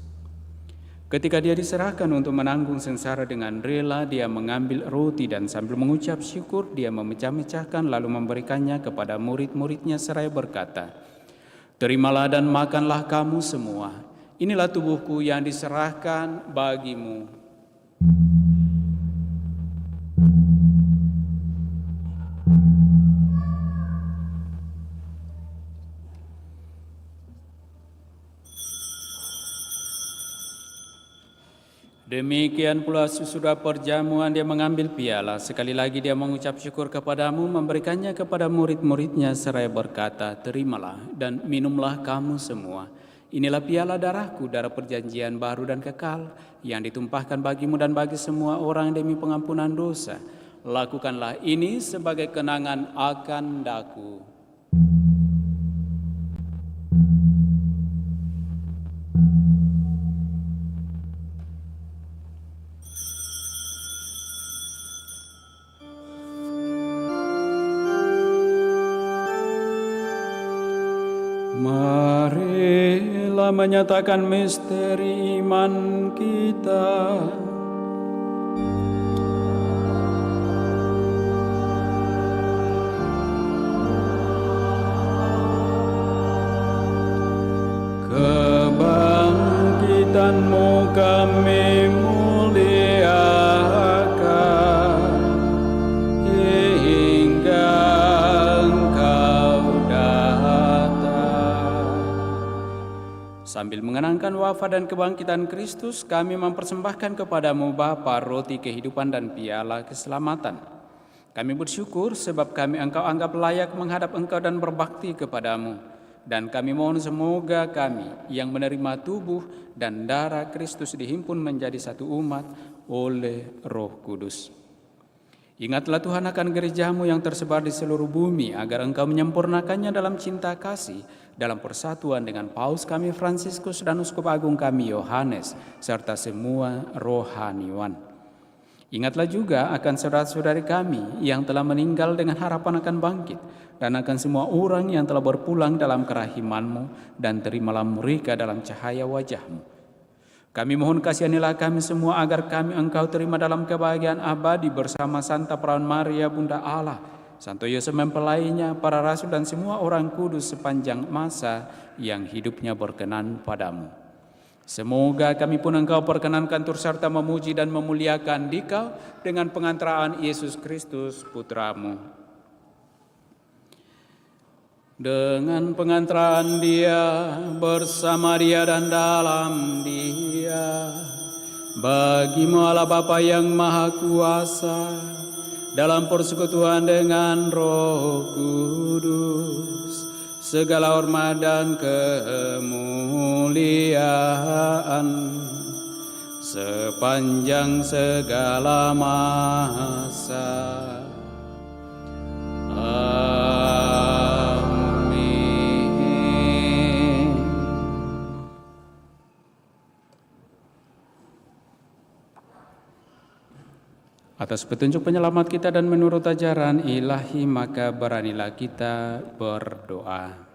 S2: Ketika Dia diserahkan untuk menanggung sengsara dengan rela, Dia mengambil roti dan sambil mengucap syukur, Dia memecah-mecahkan lalu memberikannya kepada murid-murid-Nya seraya berkata, "Terimalah dan makanlah kamu semua. Inilah tubuhku yang diserahkan bagimu." Demikian pula sesudah perjamuan Dia mengambil piala. Sekali lagi Dia mengucap syukur kepadamu, memberikannya kepada murid-murid-Nya seraya berkata, "Terimalah dan minumlah kamu semua. Inilah piala darahku, darah perjanjian baru dan kekal, yang ditumpahkan bagimu dan bagi semua orang demi pengampunan dosa. Lakukanlah ini sebagai kenangan akan daku." Marilah menyatakan misteri iman kita. Sambil mengenangkan wafat dan kebangkitan Kristus, kami mempersembahkan kepadamu Bapa roti kehidupan dan piala keselamatan. Kami bersyukur sebab kami Engkau anggap layak menghadap Engkau dan berbakti kepadamu. Dan kami mohon semoga kami yang menerima tubuh dan darah Kristus dihimpun menjadi satu umat oleh Roh Kudus. Ingatlah Tuhan akan gerejamu yang tersebar di seluruh bumi, agar Engkau menyempurnakannya dalam cinta kasih, dalam persatuan dengan Paus kami Fransiskus dan Uskup Agung kami Yohanes, serta semua rohaniwan. Ingatlah juga akan saudara-saudari kami yang telah meninggal dengan harapan akan bangkit, dan akan semua orang yang telah berpulang dalam kerahiman-Mu, dan terimalah mereka dalam cahaya wajah-Mu. Kami mohon kasihanilah kami semua agar kami Engkau terima dalam kebahagiaan abadi bersama Santa Perawan Maria Bunda Allah, Santo Yosef mempelainya, para rasul dan semua orang kudus sepanjang masa yang hidupnya berkenan padamu. Semoga kami pun Engkau perkenankan turut serta memuji dan memuliakan Dikau dengan pengantaraan Yesus Kristus Putra-Mu. Dengan pengantaran Dia, bersama Dia dan dalam Dia, bagi-Mu Allah Bapa yang Maha Kuasa, dalam persekutuan dengan Roh Kudus, segala hormat dan kemuliaan sepanjang segala masa. Atas petunjuk penyelamat kita dan menurut ajaran ilahi, maka beranilah kita berdoa.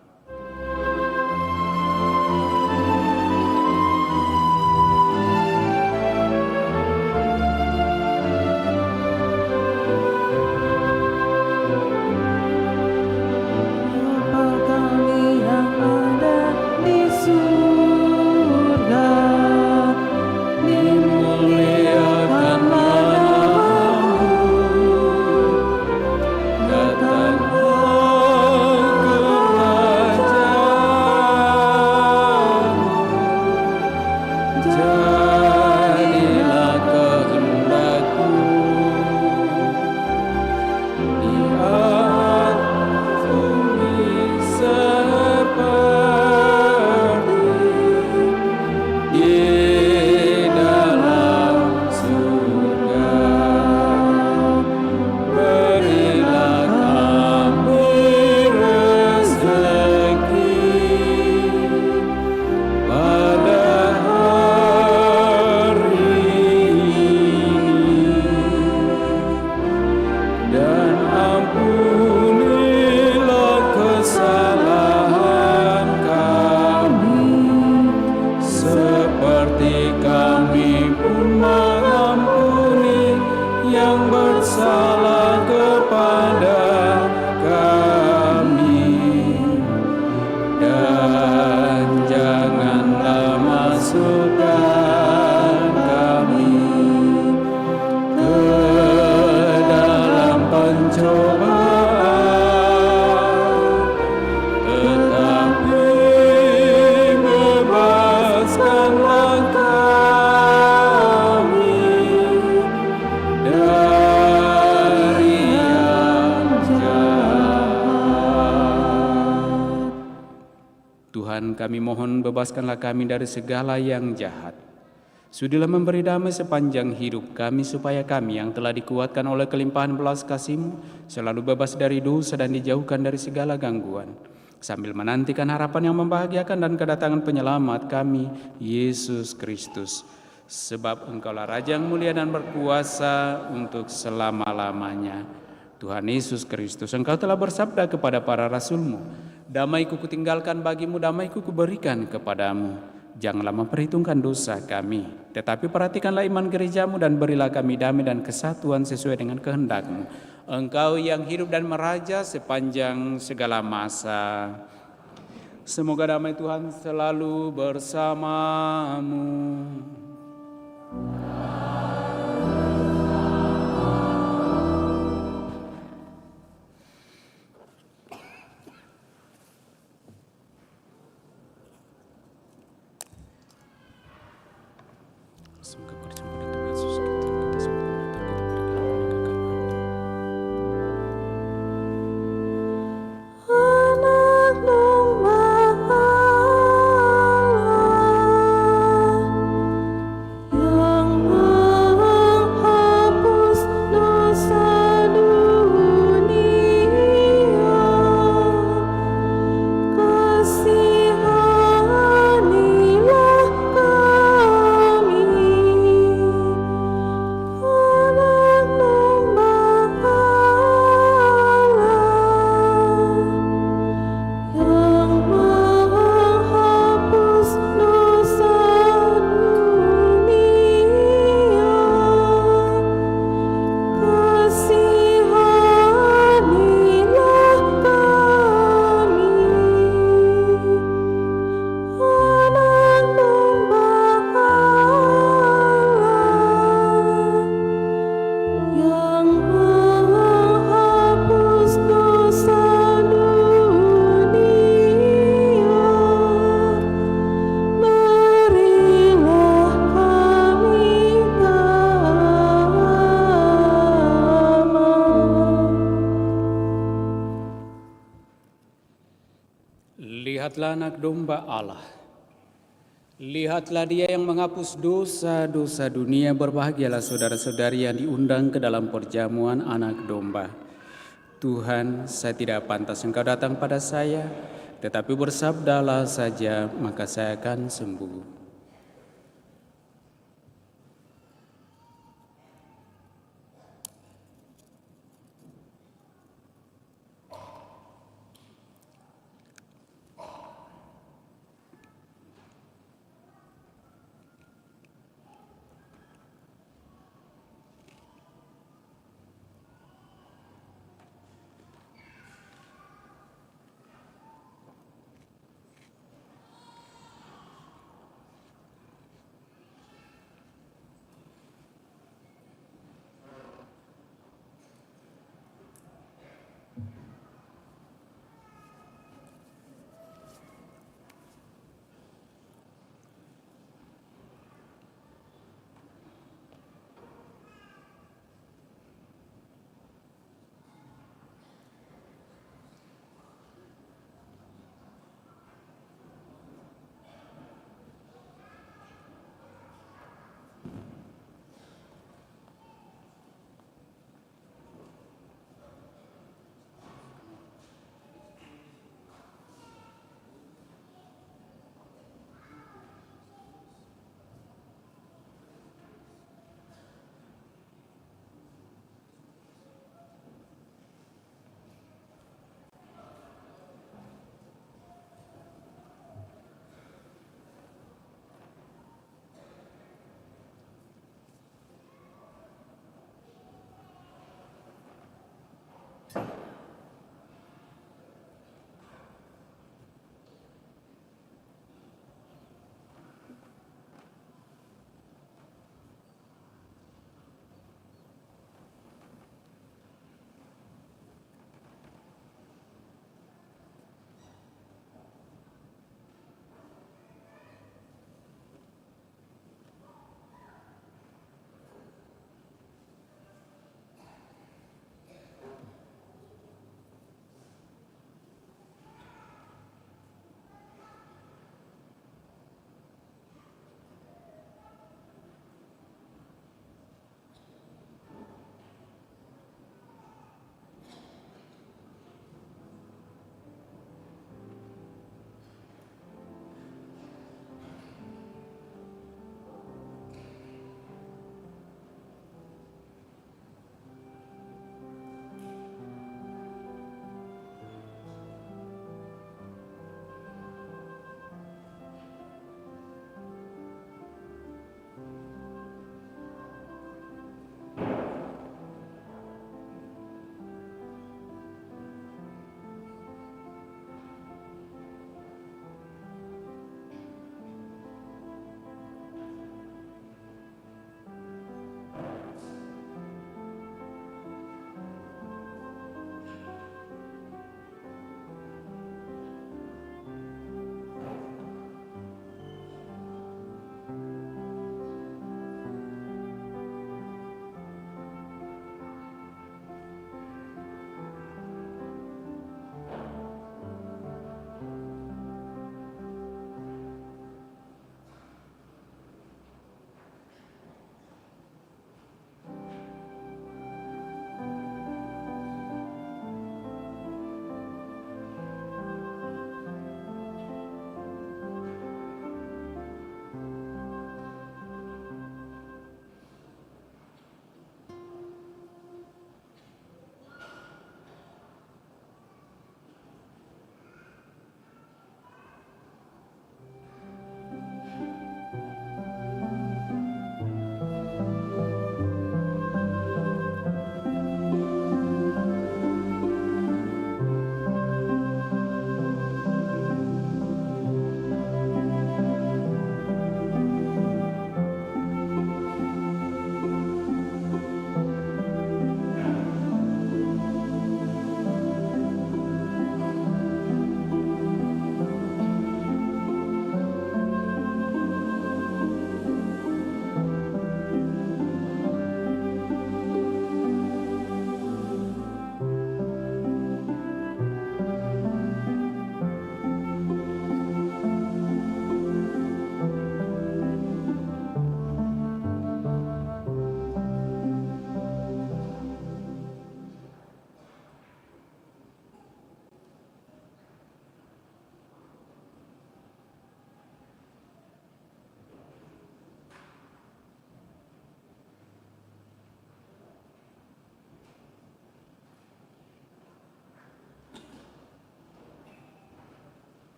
S2: Kami mohon bebaskanlah kami dari segala yang jahat. Sudilah memberi damai sepanjang hidup kami, supaya kami yang telah dikuatkan oleh kelimpahan belas kasih-Mu selalu bebas dari dosa dan dijauhkan dari segala gangguan, sambil menantikan harapan yang membahagiakan dan kedatangan penyelamat kami, Yesus Kristus. Sebab Engkaulah Raja yang mulia dan berkuasa untuk selama-lamanya. Tuhan Yesus Kristus, Engkau telah bersabda kepada para rasul-Mu, damai-Ku kutinggalkan bagimu, damai-Ku kuberikan kepadamu. Janganlah memperhitungkan dosa kami, tetapi perhatikanlah iman gereja-Mu dan berilah kami damai dan kesatuan sesuai dengan kehendak-Mu. Engkau yang hidup dan meraja sepanjang segala masa. Semoga damai Tuhan selalu bersamamu. semoga berjumpa dengan Tuhan Yesus kita semua menatap kita berkata
S1: Anak domba Allah yang menghapus dosa dunia, kasihanilah kami. Anak domba Allah yang menghapus dosa dunia, kasihanilah kami. Anak domba Allah yang menghapus dosa dunia, berilah kami damai.
S2: Lihatlah anak domba Allah. Lihatlah dia yang menghapus dosa-dosa dunia. Berbahagialah saudara-saudari yang diundang ke dalam perjamuan anak domba. Tuhan, saya tidak pantas Engkau datang pada saya, tetapi bersabdalah saja, maka saya akan sembuh.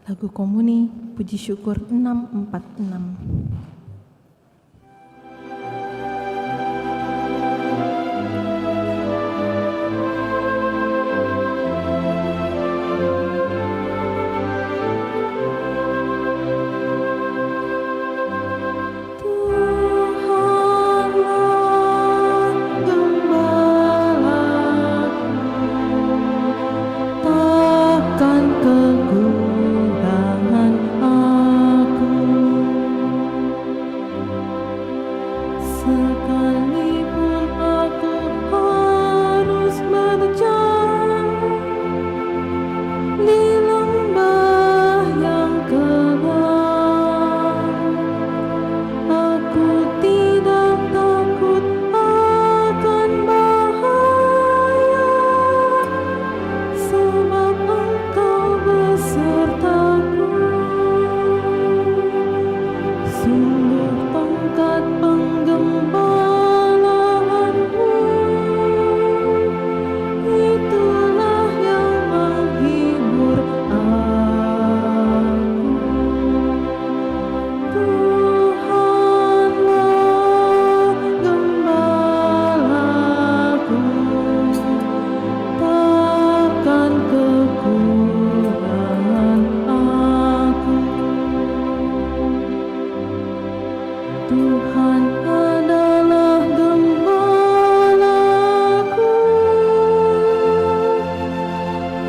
S1: Lagu Komuni, Puji Syukur 646. Sekalipun aku harus berjalan di lembah yang gelap, aku tidak takut akan bahaya, sebab Engkau besertaku. Sungguh tongkat penggembalaanmu, itulah yang menghibur aku. Tuhanlah gembalaku, takkan kekurangan aku. Tuhan adalah gembalaku,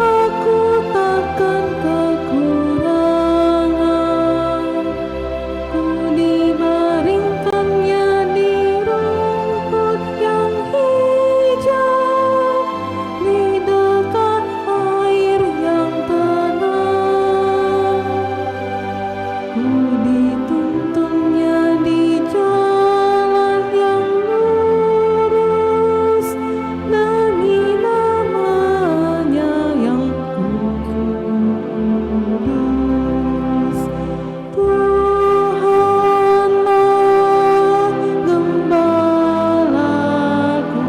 S1: aku takkan kekurangan. Ku dibaringkannya di rumput yang hijau, di dekat air yang tenang. Ku dituntunnya di jalan yang lurus, demi nama-Nya yang kudus. Tuhanlah gembalaku,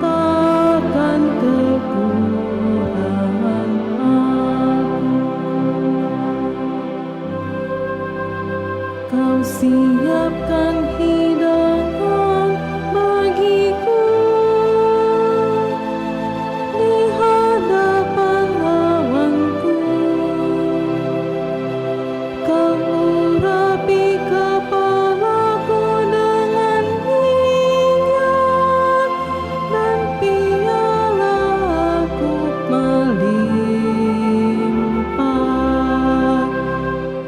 S1: takkan kekurangan aku. Kau siapkan hidangan bagiku di hadapan lawanku. Kau urapi kepalaku dengan minyak, dan pialaku melimpah.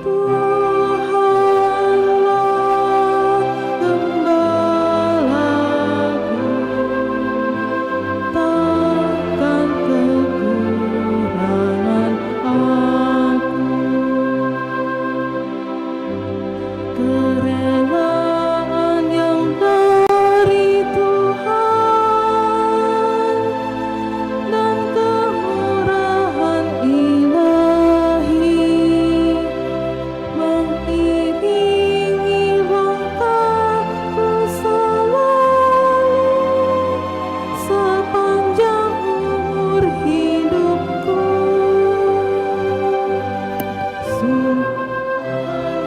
S1: Tuhanlah gembalaku, takkan kekurangan aku. Kerelaan yang dari Tuhan dan kemurahan ilahi mengiringi langkahku selalu sepanjang umur hidupku.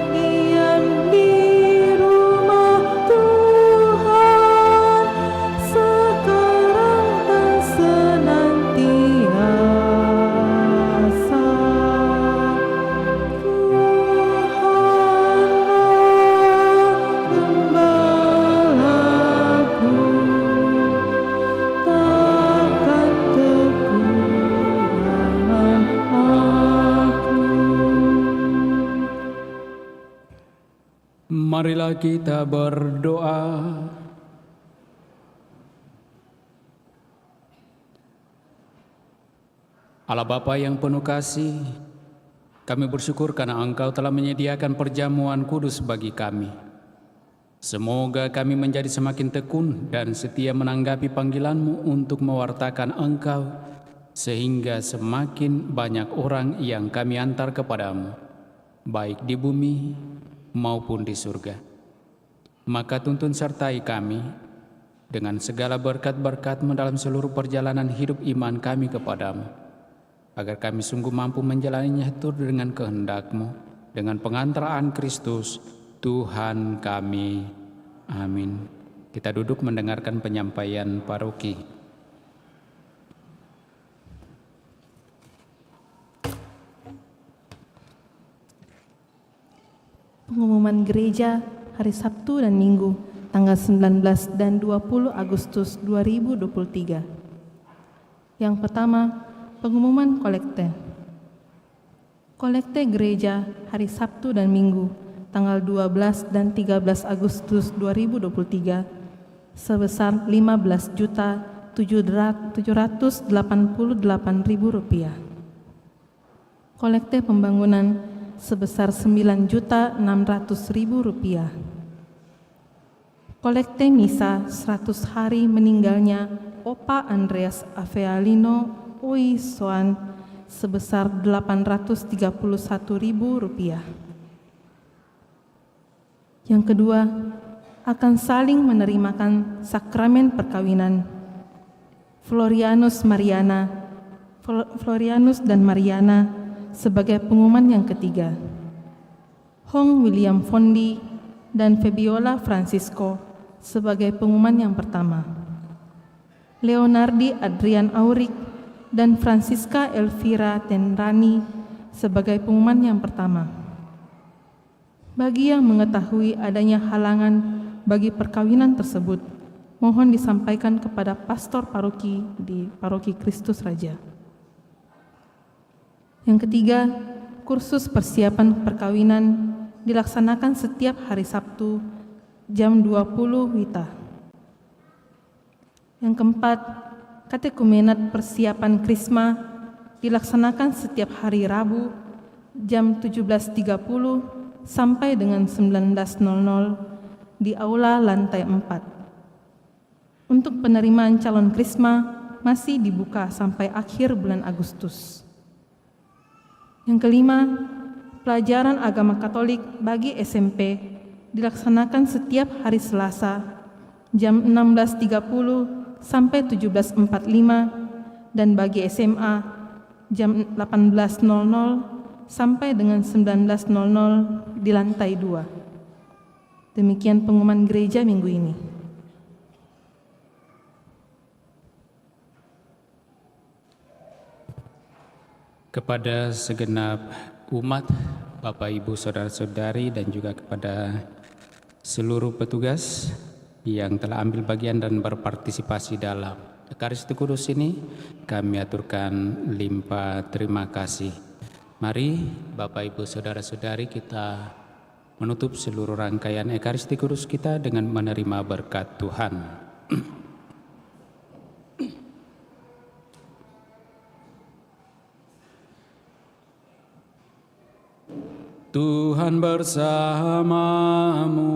S1: Diam di rumah Tuhan sekarang dan senantiasa. Tuhanlah gembalaku, takkan kekurangan aku.
S2: Marilah kita berdoa. Allah Bapa yang penuh kasih, kami bersyukur karena Engkau telah menyediakan perjamuan kudus bagi kami. Semoga kami menjadi semakin tekun dan setia menanggapi panggilan-Mu untuk mewartakan Engkau, sehingga semakin banyak orang yang kami antar kepadamu, baik di bumi maupun di surga. Maka tuntun sertai kami dengan segala berkat-berkat-Mu dalam seluruh perjalanan hidup iman kami kepadamu. agar kami sungguh mampu menjalaninya turut dengan kehendak-Mu, dengan pengantaraan Kristus, Tuhan kami. Amin. Kita duduk mendengarkan penyampaian paroki.
S1: Pengumuman gereja hari Sabtu dan Minggu, tanggal 19 dan 20 Agustus 2023. Yang pertama, pengumuman kolekte. Kolekte gereja hari Sabtu dan Minggu, tanggal 12 dan 13 Agustus 2023, sebesar Rp15.788.000. Kolekte pembangunan sebesar Rp9.600.000. Kolekte misa 100 hari meninggalnya Opa Andreas Avealino Oisoan sebesar Rp831.000. Yang kedua, akan saling menerimakan sakramen perkawinan Florianus dan Mariana sebagai pengumuman yang ketiga. Hong William Fondi dan Fabiola Francisco sebagai pengumuman yang pertama. Leonardi Adrian Aurik dan Francisca Elvira Tenrani sebagai pengumuman yang pertama. Bagi yang mengetahui adanya halangan bagi perkawinan tersebut, mohon disampaikan kepada pastor paroki di Paroki Kristus Raja. Yang ketiga, kursus persiapan perkawinan dilaksanakan setiap hari Sabtu jam 20 WITA. Yang keempat, katekumenat persiapan Krisma dilaksanakan setiap hari Rabu jam 17.30 sampai dengan 19.00 di aula lantai 4. Untuk penerimaan calon Krisma masih dibuka sampai akhir bulan Agustus. Yang kelima, pelajaran agama Katolik bagi SMP dilaksanakan setiap hari Selasa jam 16.30 sampai 17.45 dan bagi SMA jam 18.00 sampai dengan 19.00 di lantai 2. Demikian pengumuman gereja minggu ini.
S2: Kepada segenap umat, Bapak, Ibu, Saudara-saudari, dan juga kepada seluruh petugas yang telah ambil bagian dan berpartisipasi dalam Ekaristi Kudus ini, kami aturkan limpah terima kasih. Mari Bapak, Ibu, Saudara-saudari, kita menutup seluruh rangkaian Ekaristi Kudus kita dengan menerima berkat Tuhan. Tuhan bersamamu.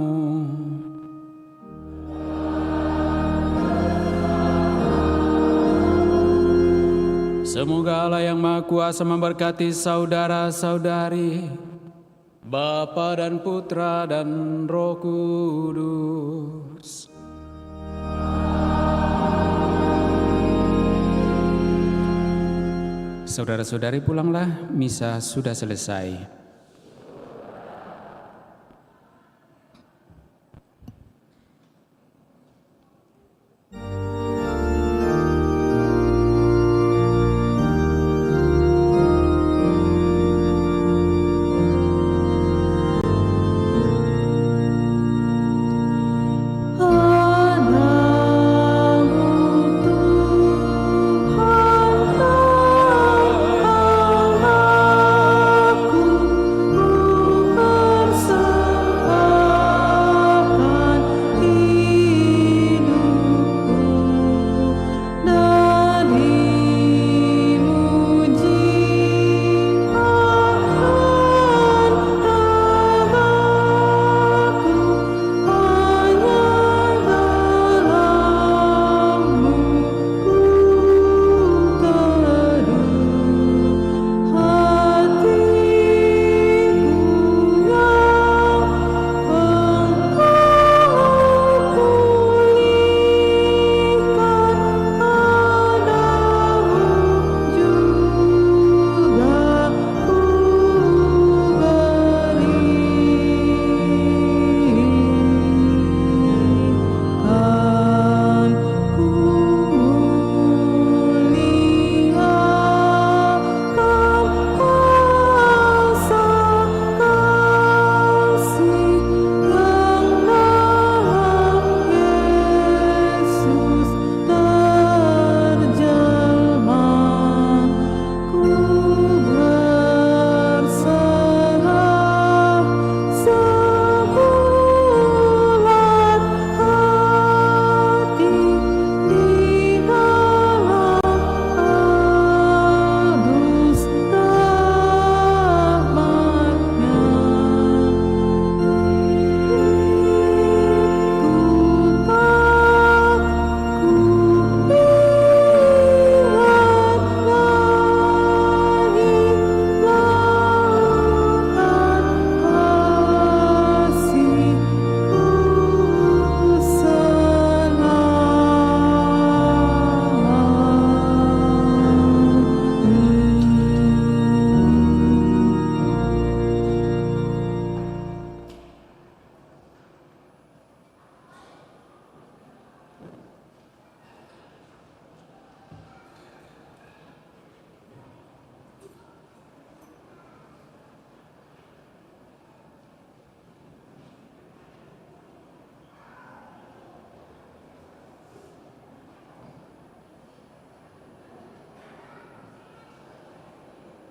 S2: Semoga Allah yang Maha Kuasa memberkati saudara-saudari, Bapa dan Putra dan Roh Kudus. Saudara-saudari, pulanglah, misa sudah selesai.